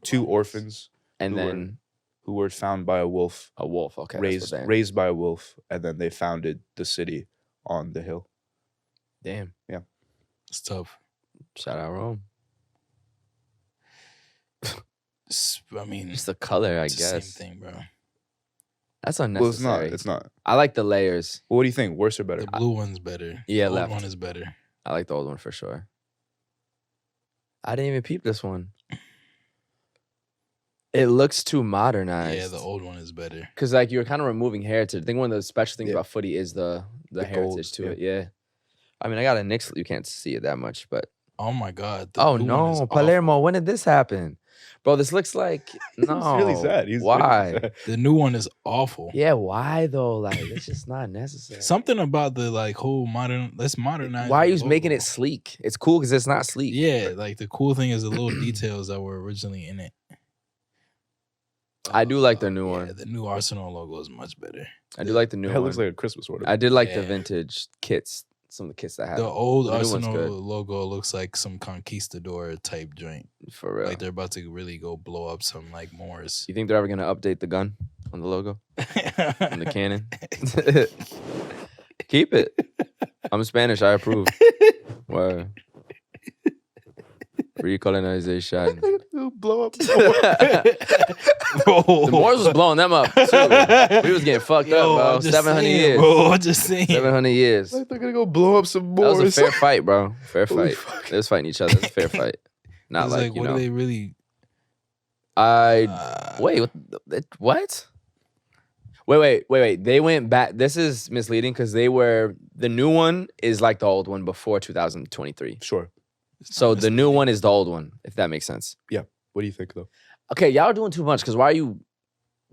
two orphans and Who then who were found by a wolf, a wolf. Okay. that's what they- raised by a wolf, and then they founded the city on the hill. Damn. It's tough. Shout out Rome. I mean, Just the color, I it's the guess. same thing, bro. That's Well, unnecessary. it's not. I like the layers. Well, what do you think? Worse or better? The blue one's better. Yeah, the old left. one is better. I like the old one for sure. I didn't even peep this one. It looks too modernized. Yeah, the old one is better. Because like you're kind of removing heritage. I think one of the special things Yeah. about footy is the The heritage gold, to it. Yeah. I mean, I got a Knicks. You can't see it that much, but Oh my god. the oh blue one is no, awful. Palermo. When did this happen, bro? This looks like no. He's really sad. He's why? Really sad. The new one is awful. Yeah, why though? Like it's just not necessary. Something about the like whole modern. Let's modernize. Why are the you making logo. it sleek? It's cool because it's not sleek. Yeah, like the cool thing is the little details that were originally in it. I do like the new Yeah, one. the new Arsenal logo is much better. I do like the new That one. looks like a Christmas order. I did like the Yeah. vintage kits. Some of the kits that have The old the new one's Arsenal good. logo looks like some conquistador type joint. for real. Like they're about to really go blow up some like Moors. You think they're ever gonna update the gun on the logo and the cannon? Keep it. I'm Spanish. I approve. Word. Recolonization. Blow up. The Moors was blowing them up too. We was getting fucked up, bro. 700 years. Bro, I'm just saying. 700 years. Like they're gonna go blow up some That more. was a fair fight, bro. Fair Holy fight. They was fighting each other. It was a fair fight. Not It's like, you what know. do they really? Wait, what? Wait. They went back. This is misleading because the new one is like the old one before 2023. Sure. So the new one is the old one, if that makes sense. Yeah. What do you think though? Okay, y'all are doing too much because why are you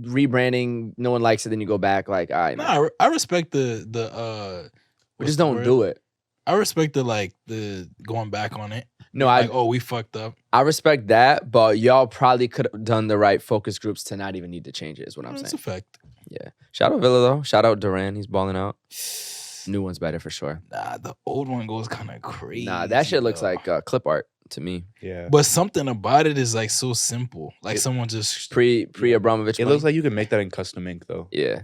rebranding? No one likes it, then you go back like, all right, man. Nah, I respect the. We just don't do it. I respect the going back on it. No, Like, oh, we fucked up. I respect that, but y'all probably could have done the right focus groups to not even need to change it, is what I'm That's saying. a fact. Yeah. Shout out Villa, though. Shout out Duran. He's balling out. New one's better for sure. Nah, the old one goes kind of crazy. Nah, that shit looks though. like clip art to me. Yeah. But something about it is like so simple. Like someone just Pre Abramovich. It looks like you can make that in custom ink though. Yeah.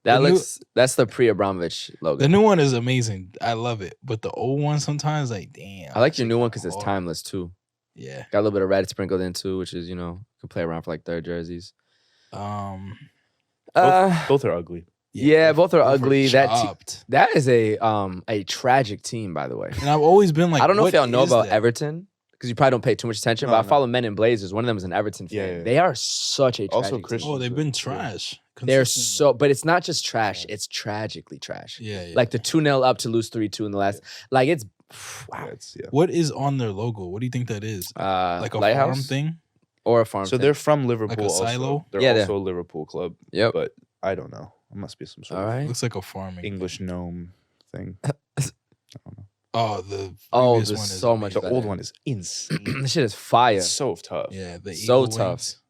That's the pre Abramovich logo. the new one is amazing. I love it. But the old one sometimes like damn. I like your new one because Oh. it's timeless too. Yeah. Got a little bit of red sprinkled in too, which is, you know, can play around for like third jerseys. Both are ugly. Yeah, both are both are ugly. chopped. That is a tragic team, by the way. And I've always been like, I don't know if what y'all know is about that? Everton because you probably don't pay too much attention. No, but I no. follow Men in Blazers. One of them is an Everton fan. Yeah, yeah. They are such a Also tragic Christian. team. Oh, they've been trash. They're consistently. so, but it's not just trash. It's tragically trash. Yeah, yeah. Like the 2-0 up to lose 3-2 in the last. Like it's wow. Yeah. What is on their logo? What do you think that is? Like a farm lighthouse thing? or a farm. So thing. they're from Liverpool. a also. silo? They're Yeah, also a Liverpool club. Yep. But I don't know. It must be some sort All of right. Looks like a farming English gnome thing. Oh, the Oh, previous there's one is so much The better. old one is insane. This shit is fire. It's so tough. Yeah, the So eagle tough. wings.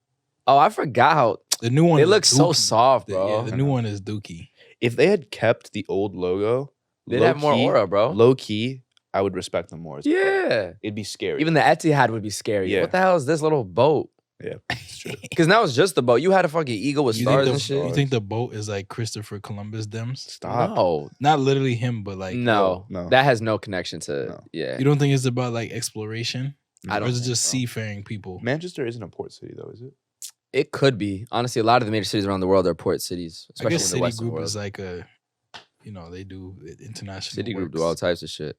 Oh, I forgot how The new one. it is looks so dookie. soft, bro. Yeah, the new one is dookie. If they had kept the old logo, They'd have more low-key- aura, bro. Low key, I would respect them more. Yeah. It'd be scary. Even the Etihad would be scary. Yeah. What the hell is this little boat? yeah, it's true. Because now it's just the boat. You had a fucking eagle with You stars think, and the, shit. you think the boat is like Christopher Columbus Dems? Stop. No, Not literally him, but like no, no. that has no connection to. No. Yeah, You don't think it's about like exploration? I Or don't is it think just so. seafaring people? Manchester isn't a port city though, is it? it could be. Honestly, a lot of the major cities around the world are port cities, I especially guess in the Western Citigroup world. is like a you know, they do international. City Group works. do all types of shit.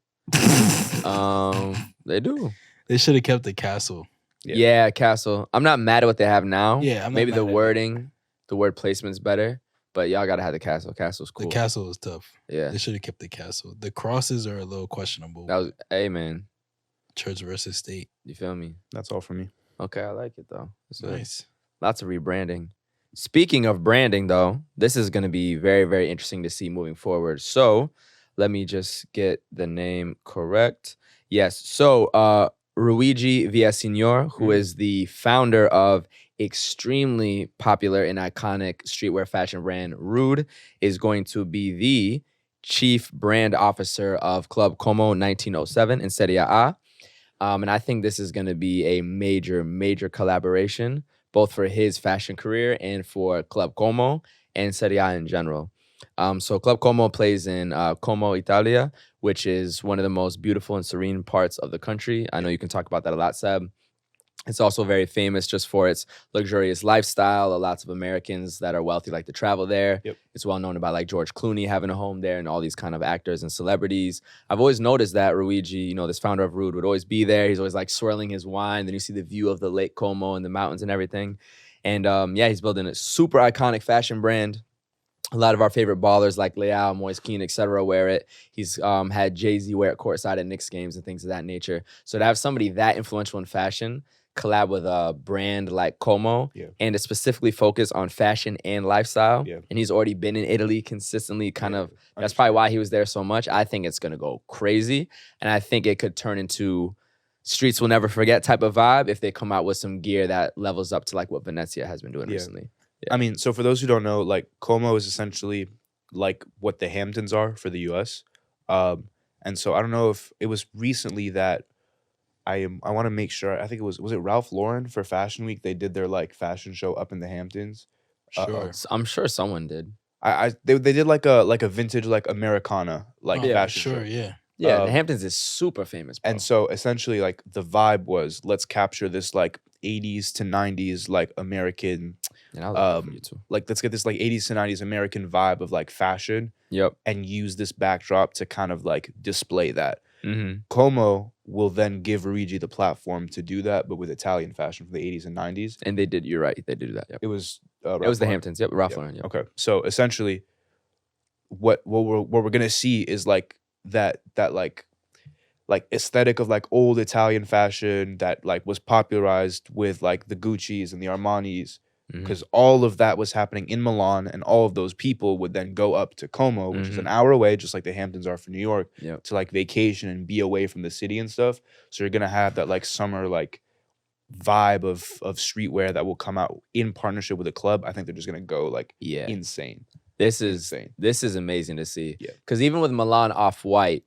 They do. They should have kept the castle. Yeah, Castle. I'm not mad at what they have now. Yeah, I'm not maybe mad the at it. wording, the word placement's better. But y'all gotta have the Castle. Castle's cool. The castle is tough. Yeah. They should have kept the castle. The crosses are a little questionable. That was, hey man, Church versus state. you feel me? That's all for me. Okay, I like it though. It's good. Nice. Lots of rebranding. Speaking of branding, though, this is going to be very, very interesting to see moving forward. So let me just get the name correct. Yes. So Luigi Villaseñor, who is the founder of extremely popular and iconic streetwear fashion brand Rhude, is going to be the chief brand officer of Club Como 1907 in Serie A. And I think this is going to be a major, major collaboration, both for his fashion career and for Club Como and Serie A in general. So Club Como plays in Como, Italia, which is one of the most beautiful and serene parts of the country. I know you can talk about that a lot, Seb. It's also very famous just for its luxurious lifestyle. Lots of Americans that are wealthy like to travel there. Yep. It's well known about like George Clooney having a home there and all these kind of actors and celebrities. I've always noticed that Luigi, you know, this founder of Rhude, would always be there. He's always like swirling his wine. Then you see the view of the Lake Como and the mountains and everything. And yeah, he's building a super iconic fashion brand. A lot of our favorite ballers like Leao, Moise Keane, etc. wear it. He's had Jay-Z wear it courtside at Knicks games and things of that nature. So to have somebody that influential in fashion collab with a brand like Como and to specifically focus on fashion and lifestyle. Yeah. And he's already been in Italy consistently, that's probably why he was there so much. I think it's gonna go crazy. And I think it could turn into streets will never forget type of vibe if they come out with some gear that levels up to like what Venezia has been doing recently. Yeah. I mean, so for those who don't know, like Como is essentially like what the Hamptons are for the US. And so I don't know if it was recently that I want to make sure. I think was it Ralph Lauren for Fashion Week? They did their like fashion show up in the Hamptons. Sure. I'm sure someone did. They did like a vintage like Americana like fashion show. Yeah. Yeah, the Hamptons is super famous, bro. And so essentially like the vibe was let's capture this like 80s to 90s like American and I love that for you too. like let's get this like 80s to 90s American vibe of like fashion. Yep. And use this backdrop to kind of like display that. Mm-hmm. Como will then give Luigi the platform to do that, but with Italian fashion from the 80s and 90s. And they did. You're right. They did that. Yep. It was it was the Hamptons. Yep. Ralph Lauren. Yep. Okay. So essentially, what we're gonna see is like that like aesthetic of like old Italian fashion that like was popularized with like the Gucci's and the Armani's. Because all of that was happening in Milan, and all of those people would then go up to Como, which is an hour away, just like the Hamptons are for New York, to like vacation and be away from the city and stuff. So you're gonna have that like summer like vibe of streetwear that will come out in partnership with a club. I think they're just gonna go like insane. This is amazing to see. Yeah. Because even with Milan Off-White,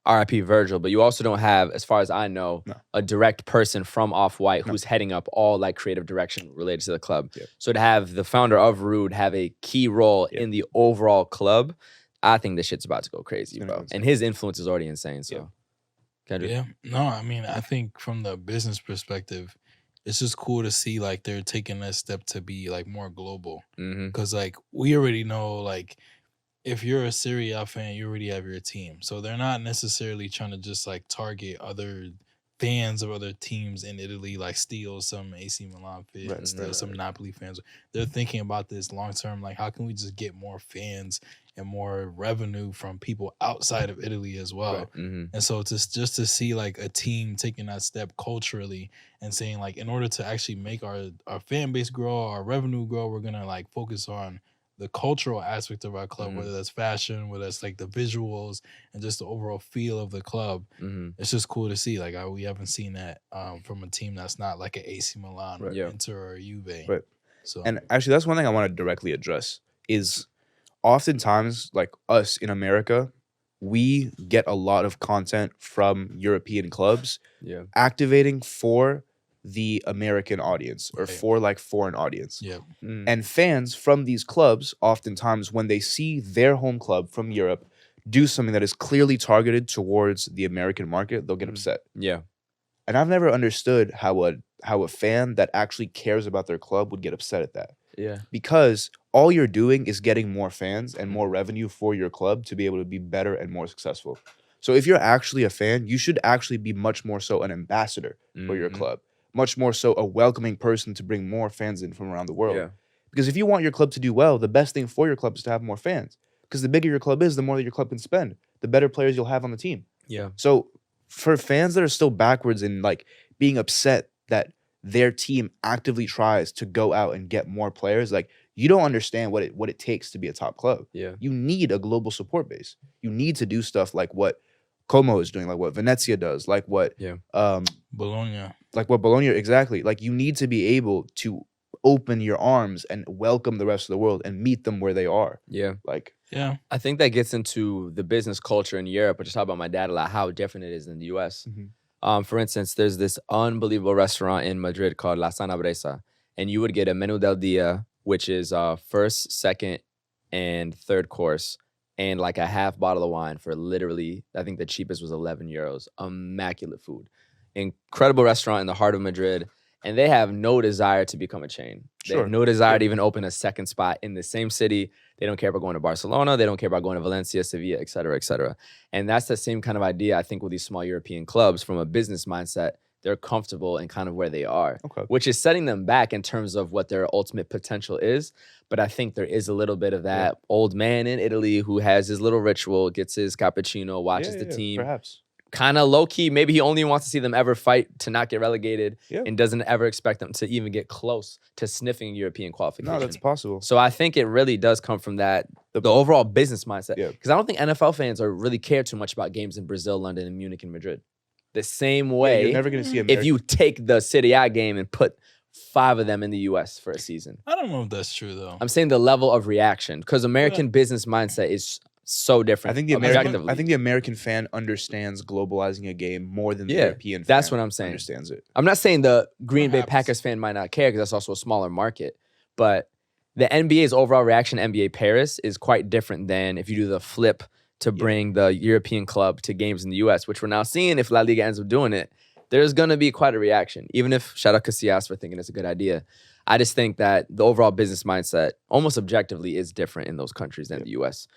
RIP Virgil, but you also don't have, as far as I know, a direct person from Off-White who's heading up all like creative direction related to the club. Yeah. So to have the founder of Rhude have a key role in the overall club, I think this shit's about to go crazy, bro. And his influence is already insane. So, Kendrick? Yeah. No, I mean, I think from the business perspective, it's just cool to see like they're taking that step to be like more global. Because like we already know like if you're a Serie A fan, you already have your team. So they're not necessarily trying to just like target other fans of other teams in Italy, like steal some AC Milan fans, steal some Napoli fans. They're thinking about this long term, like how can we just get more fans and more revenue from people outside of Italy as well. And so just to see like a team taking that step culturally and saying like in order to actually make our fan base grow, our revenue grow, we're gonna like focus on the cultural aspect of our club, whether that's fashion, whether it's like the visuals and just the overall feel of the club. It's just cool to see. Like we haven't seen that from a team that's not like an AC Milan or Inter or Juve. Right. So and actually that's one thing I want to directly address is oftentimes like us in America, we get a lot of content from European clubs activating for the American audience or for like foreign audience. And fans from these clubs, oftentimes when they see their home club from Europe do something that is clearly targeted towards the American market, they'll get upset. And I've never understood how a fan that actually cares about their club would get upset at that. Yeah. Because all you're doing is getting more fans and more revenue for your club to be able to be better and more successful. So if you're actually a fan, you should actually be much more so an ambassador for your club, much more so a welcoming person to bring more fans in from around the world. Yeah. Because if you want your club to do well, the best thing for your club is to have more fans. Because the bigger your club is, the more that your club can spend, the better players you'll have on the team. Yeah. So for fans that are still backwards in like being upset that their team actively tries to go out and get more players, like you don't understand what it takes to be a top club. Yeah. You need a global support base. You need to do stuff like what Como is doing, like what Venezia does, like what Bologna. Like what Bologna, exactly. Like you need to be able to open your arms and welcome the rest of the world and meet them where they are. Yeah. Like Yeah. I think that gets into the business culture in Europe, which I talk about my dad a lot, how different it is in the US. For instance, there's this unbelievable restaurant in Madrid called La Bresa, and you would get a menu del dia, which is first, second, and third course, and like a half bottle of wine for literally, I think the cheapest was 11 euros. Immaculate food. Incredible restaurant in the heart of Madrid. And they have no desire to become a chain. They have no desire to even open a second spot in the same city. They don't care about going to Barcelona. They don't care about going to Valencia, Sevilla, et cetera, et cetera. And that's the same kind of idea, I think, with these small European clubs from a business mindset. They're comfortable in kind of where they are, which is setting them back in terms of what their ultimate potential is. But I think there is a little bit of that old man in Italy who has his little ritual, gets his cappuccino, watches the team. Perhaps. Kind of low-key, maybe he only wants to see them ever fight to not get relegated and doesn't ever expect them to even get close to sniffing European qualification. No, that's possible. So I think it really does come from that, the overall business mindset. Because I don't think NFL fans are really care too much about games in Brazil, London, and Munich and Madrid. The same way, you're never going to see if you take the Serie A game and put 5 of them in the U.S. for a season. I don't know if that's true, though. I'm saying the level of reaction, because American business mindset is so different. I think the American fan understands globalizing a game more than the European fan. That's what I'm saying. Understands it. I'm not saying the Green Bay Packers fan might not care because that's also a smaller market, but the NBA's overall reaction to NBA Paris is quite different than if you do the flip to bring the European club to games in the US, which we're now seeing if La Liga ends up doing it. There's going to be quite a reaction, even if shout out Casillas for thinking it's a good idea. I just think that the overall business mindset, almost objectively, is different in those countries than the US.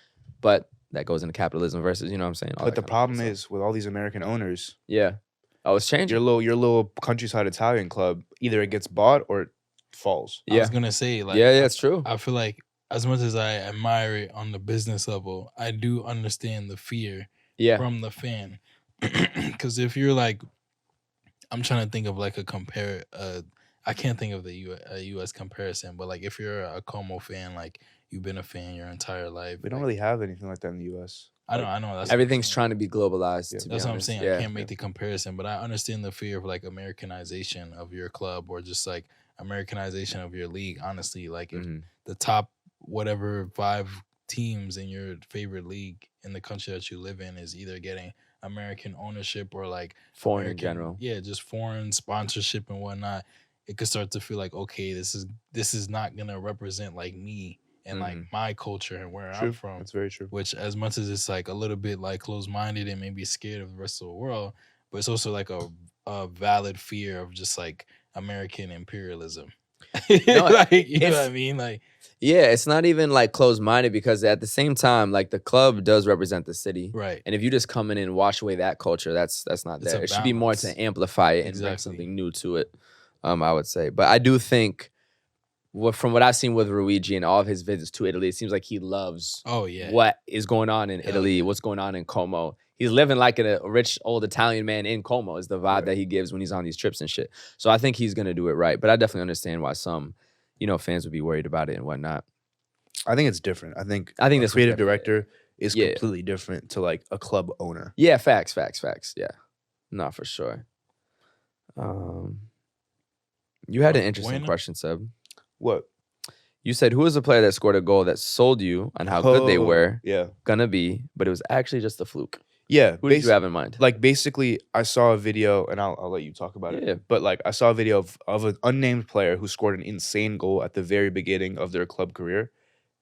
But that goes into capitalism versus, you know what I'm saying? But the problem is with all these American owners. Yeah. Oh, it's changing. Your little countryside Italian club, either it gets bought or it falls. I was going to say, like, yeah, it's true. I feel like as much as I admire it on the business level, I do understand the fear from the fan. Because if you're like, I'm trying to think of like I can't think of a U.S. comparison, but like if you're a Como fan, like you've been a fan your entire life. We don't really have anything like that in the U.S. I know. That's everything's trying to be globalized. Yeah. That's what I'm saying. I can't make the comparison, but I understand the fear of like Americanization of your club or just like Americanization of your league. Honestly, like if the top whatever 5 teams in your favorite league in the country that you live in is either getting American ownership or like foreign in general. Yeah, just foreign sponsorship and whatnot. It could start to feel like, okay, this is not gonna represent like me and like my culture and where I'm from. That's very true. Which as much as it's like a little bit like closed-minded and maybe scared of the rest of the world, but it's also like a valid fear of just like American imperialism. No, like, you know what I mean? Like, yeah, it's not even like closed-minded because at the same time, like the club does represent the city, right? And if you just come in and wash away that culture, that's not there. It should be more to amplify it and bring something new to it. I would say, but I do think, from what I've seen with Luigi and all of his visits to Italy, it seems like he loves what is going on in Italy, what's going on in Como. He's living like a rich old Italian man in Como is the vibe that he gives when he's on these trips and shit. So I think he's going to do it right. But I definitely understand why some, fans would be worried about it and whatnot. I think it's different. I think this creative director is completely different to like a club owner. Yeah, facts. Yeah. No, for sure. You had an interesting question, Seb. What? You said, who was the player that scored a goal that sold you on how good they were gonna be, but it was actually just a fluke? Yeah. Who did you have in mind? Like, basically, I saw a video, and I'll let you talk about it. Yeah. But, like, I saw a video of an unnamed player who scored an insane goal at the very beginning of their club career.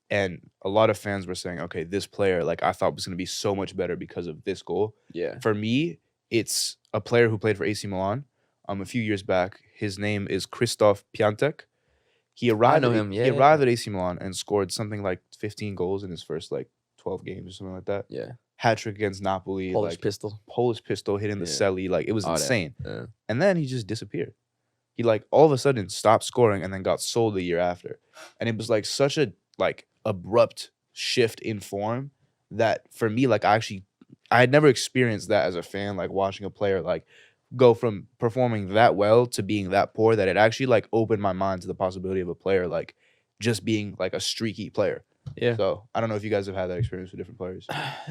And a lot of fans were saying, okay, this player, like, I thought was going to be so much better because of this goal. Yeah. For me, it's a player who played for AC Milan a few years back. His name is Krzysztof Pjanic. He arrived. know him, He yeah. arrived at AC Milan and scored something like 15 goals in his first like 12 games or something like that. Yeah. Hat trick against Napoli. Polish like, pistol. Polish pistol hitting the celly. Like it was All that. insane. Yeah. And then he just disappeared. He like all of a sudden stopped scoring and then got sold the year after. And it was like such a like abrupt shift in form that for me, like I had never experienced that as a fan, like watching a player like go from performing that well to being that poor, that it actually like opened my mind to the possibility of a player like just being like a streaky player. Yeah. So I don't know if you guys have had that experience with different players.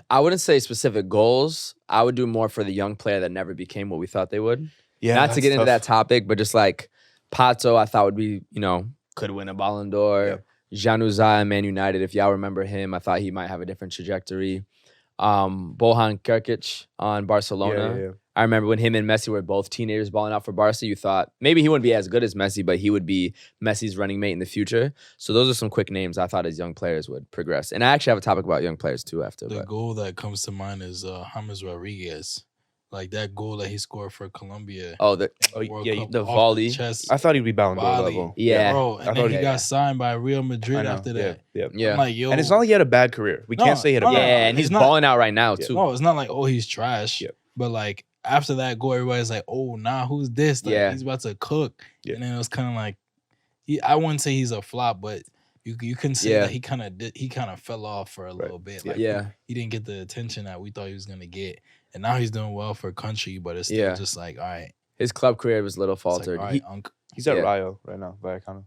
I wouldn't say specific goals. I would do more for the young player that never became what we thought they would. Yeah. Not to get into that topic, but just like Pato, I thought would be, could win a Ballon d'Or. Januzaj, Man United, if y'all remember him, I thought he might have a different trajectory. Bojan Krkic on Barcelona. Yeah. I remember when him and Messi were both teenagers balling out for Barca, you thought maybe he wouldn't be as good as Messi, but he would be Messi's running mate in the future. So those are some quick names I thought as young players would progress. And I actually have a topic about young players too after. The goal that comes to mind is James Rodriguez. Like that goal that he scored for Colombia. The volley. I thought he'd be Ballon d'Or level. Yeah. Bro, and then he got signed by Real Madrid after that. Yeah. I'm like, yo. And it's not like he had a bad career. We can't say he had a bad career. Yeah, and he's balling out right now too. No, it's not like, oh, he's trash. But like after that goal, everybody's like, oh, nah, who's this? Like, he's about to cook. And then it was kind of like, I wouldn't say he's a flop, but you can say that he kind of fell off for a little bit. Like, he didn't get the attention that we thought he was gonna get, and now he's doing well for country, but it's still just like, all right. His club career was a little faltered. Like, all right, he's at Rayo right now, Vallecano.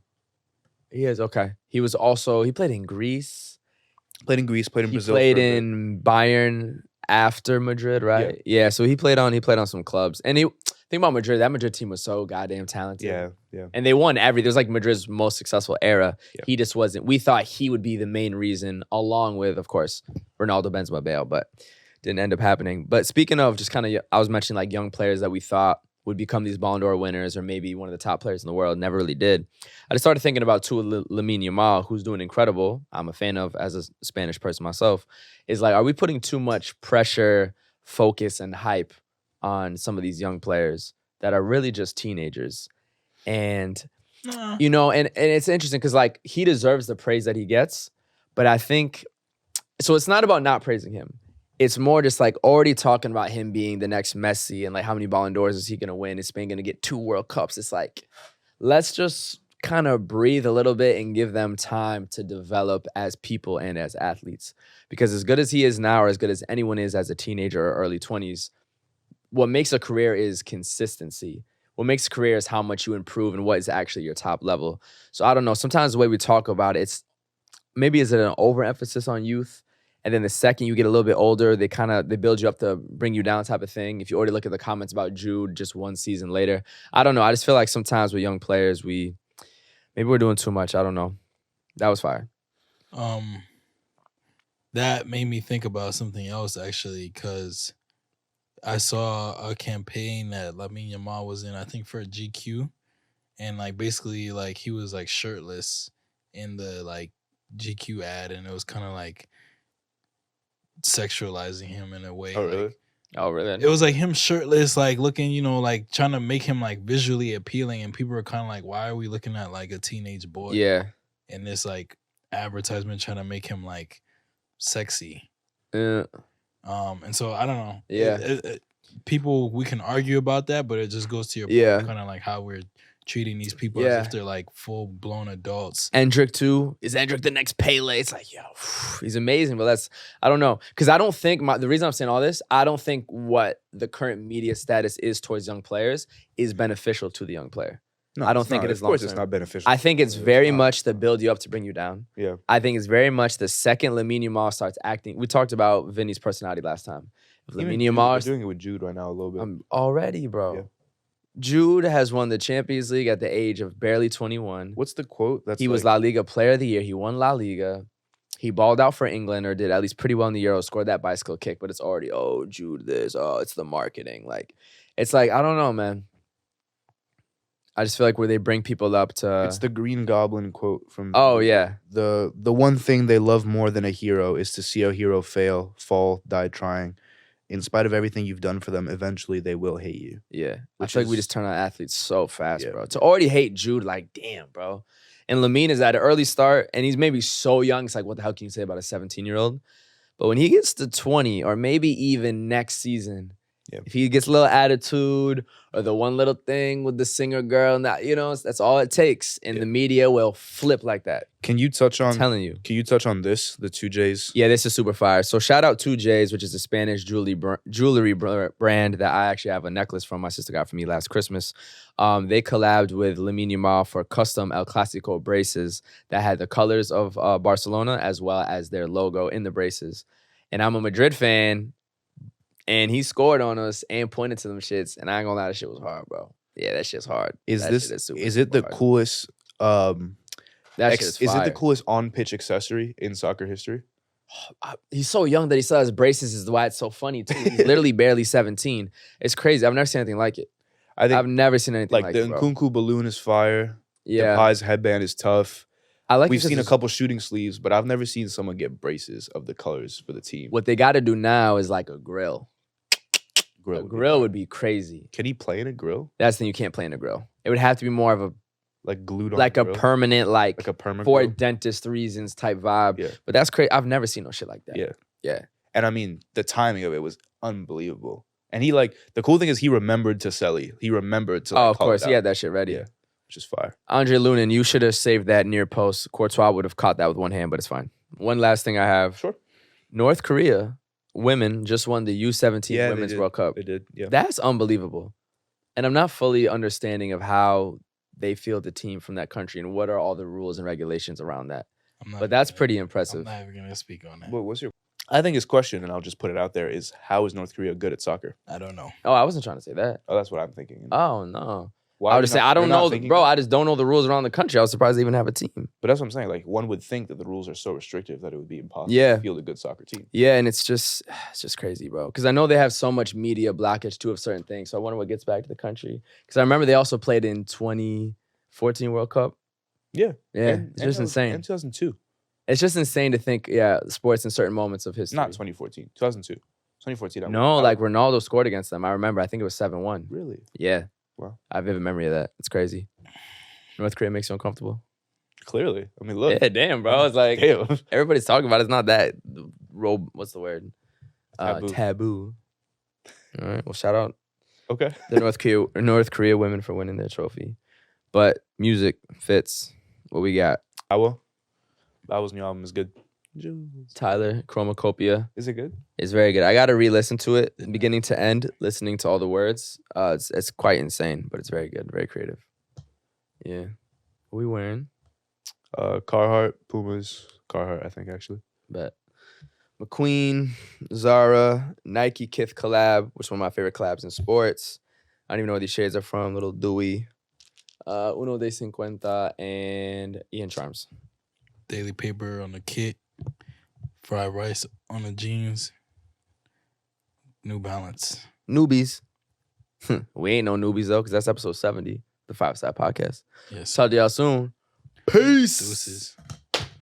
He is okay. He was also he played in Greece. Played in Greece. Played in Brazil. Played in Bayern after Madrid, right? Yeah. So he played on some clubs, and think about Madrid. That Madrid team was so goddamn talented. Yeah. And they won everything. It was like Madrid's most successful era. Yeah. He just wasn't. We thought he would be the main reason, along with, of course, Ronaldo, Benzema, Bale, but didn't end up happening. But speaking of just kind of, I was mentioning like young players that we thought would become these Ballon d'Or winners or maybe one of the top players in the world, never really did. I just started thinking about Lamine Yamal, who's doing incredible. I'm a fan of as a Spanish person myself. Is like, are we putting too much pressure, focus, and hype on some of these young players that are really just teenagers? And, and it's interesting because like he deserves the praise that he gets, but I think, so it's not about not praising him. It's more just like already talking about him being the next Messi and like how many Ballon d'Ors is he going to win? Is Spain going to get 2 World Cups? It's like, let's just kind of breathe a little bit and give them time to develop as people and as athletes. Because as good as he is now or as good as anyone is as a teenager or early 20s, what makes a career is consistency. What makes a career is how much you improve and what is actually your top level. So I don't know. Sometimes the way we talk about it, it's maybe is it an overemphasis on youth? And then the second you get a little bit older, they build you up to bring you down type of thing. If you already look at the comments about Jude just one season later, I don't know. I just feel like sometimes with young players, maybe we're doing too much. I don't know. That was fire. That made me think about something else actually, because I saw a campaign that Lamine Yamal was in, I think for GQ, and like basically like he was like shirtless in the like GQ ad, and it was kind of like sexualizing him in a way. Oh, really? Oh, really? It was like him shirtless, like looking, like trying to make him like visually appealing, and people were kind of like, why are we looking at like a teenage boy? Yeah. And this like advertisement trying to make him like sexy. Yeah. And so I don't know. Yeah. People, we can argue about that, but it just goes to your point, kind of like how we're treating these people as if they're like full blown adults. Endrick too. Is Endrick the next Pele? It's like, he's amazing, but I don't know. Because I don't think, the reason I'm saying all this, I don't think what the current media status is towards young players is beneficial to the young player. No, I don't think it is long term. Of course it's not beneficial. I think it's very much to build you up to bring you down. Yeah. I think it's very much the second Lamine Yamal starts acting. We talked about Vini's personality last time. If Lamine Yamal is doing it with Jude right now a little bit. Already, bro. Yeah. Jude has won the Champions League at the age of barely 21. What's the quote? He was La Liga Player of the Year. He won La Liga. He balled out for England, or did at least pretty well in the Euros, scored that bicycle kick, but it's already, Jude this, it's the marketing. Like, it's like, I don't know, man. I just feel like where they bring people up to... It's the Green Goblin quote from... Oh, yeah. The one thing they love more than a hero is to see a hero fail, fall, die trying. in spite of everything you've done for them, eventually they will hate you. Yeah. I Which feel like we is- just turn on athletes so fast, Yeah. bro. To already hate Jude, like, damn, bro. And Lamine is at an early start, and he's maybe so young. It's like, what the hell can you say about a 17-year-old? But when he gets to 20, or maybe even next season, Yeah. if he gets a little attitude or the one little thing with the singer girl, and that, that's all it takes. And the media will flip like that. Can you touch on? I'm telling you. Can you touch on this? The 2Js. Yeah, this is super fire. So shout out 2Js, which is a Spanish jewelry brand that I actually have a necklace from. My sister got for me last Christmas. They collabed with Lamine Yamal for custom El Clasico braces that had the colors of Barcelona as well as their logo in the braces. And I'm a Madrid fan, and he scored on us and pointed to them shits. And I ain't gonna lie, that shit was hard, bro. Yeah, that shit's hard. Is That this? shit super, Is it super the hard. coolest? That shit is Is it fire. the coolest on-pitch accessory in soccer history? He's so young that he still has braces is why it's so funny too. He's literally barely 17. It's crazy. I've never seen anything like it. I think I've never seen anything like the it, bro. Nkunku balloon is fire. Yeah. Depay's headband is tough. I like We've it 'cause seen a it's- couple shooting sleeves, but I've never seen someone get braces of the colors for the team. What they got to do now is like a grill. Grill? A grill would be crazy. Can he play in a grill? That's the thing, you can't play in a grill. It would have to be more of a Like glued on like a a grill? permanent like a perma for grill? dentist reasons type vibe. Yeah. But that's crazy. I've never seen no shit like that. Yeah. Yeah. And I mean, the timing of it was unbelievable. And he the cool thing is he remembered to Cheslea. He remembered to Oh, of call it course. He out. had that shit ready. Yeah, which is fire. Andre Lunin, you should have saved that near post. Courtois would have caught that with one hand, but it's fine. One last thing I have. Sure. North Korea women just won the U17 Yeah, they Women's did. World Cup. They did. Yeah. That's unbelievable. And I'm not fully understanding of how they field the team from that country and what are all the rules and regulations around that. But that's pretty impressive. I'm not even gonna speak on that. What's your? I think his question, and I'll just put it out there, is how is North Korea good at soccer? I don't know. Oh, I wasn't trying to say that. Oh, that's what I'm thinking. Oh, no. Why I are would you just say, not- I don't you're not know, thinking- bro. I just don't know the rules around the country. I was surprised they even have a team. But that's what I'm saying. Like, one would think that the rules are so restrictive that it would be impossible Yeah. to field a good soccer team. Yeah, and it's just crazy, bro. Because I know they have so much media blockage too of certain things. So I wonder what gets back to the country. Because I remember they also played in 2014 World Cup. Yeah. Yeah, And- it's just insane. And 2002. It's just insane to think, sports in certain moments of history. Not 2014. 2002. 2014. No, like Ronaldo scored against them. I remember. I think it was 7-1. Really? Yeah. Wow. I have vivid memory of that. It's crazy. North Korea makes you uncomfortable. Clearly. I mean, look. Yeah, damn, bro. It's like Damn. everybody's talking about it. It's not that what's the word? Taboo. Taboo. All right. Well, shout out Okay. the North Korea women for winning their trophy. But music fits what we got. Bowel's new album is good. Tyler, Chromacopia Is it good? is very good. I got to re-listen to it beginning to end, listening to all the words. It's quite insane, but it's very good, very creative. Yeah. What we wearing? Carhartt, Pumas, Carhartt, I think, actually. But McQueen, Zara, Nike Kith collab, which is one of my favorite collabs in sports. I don't even know where these shades are from. Little Dewey, Uno de Cincuenta, and Ian Charms. Daily paper on the kit, fried rice on the jeans, New Balance. Newbies. We ain't no newbies though, because that's episode 70, the 5ASIDE podcast. Yes. Talk to y'all soon. Peace. Deuces.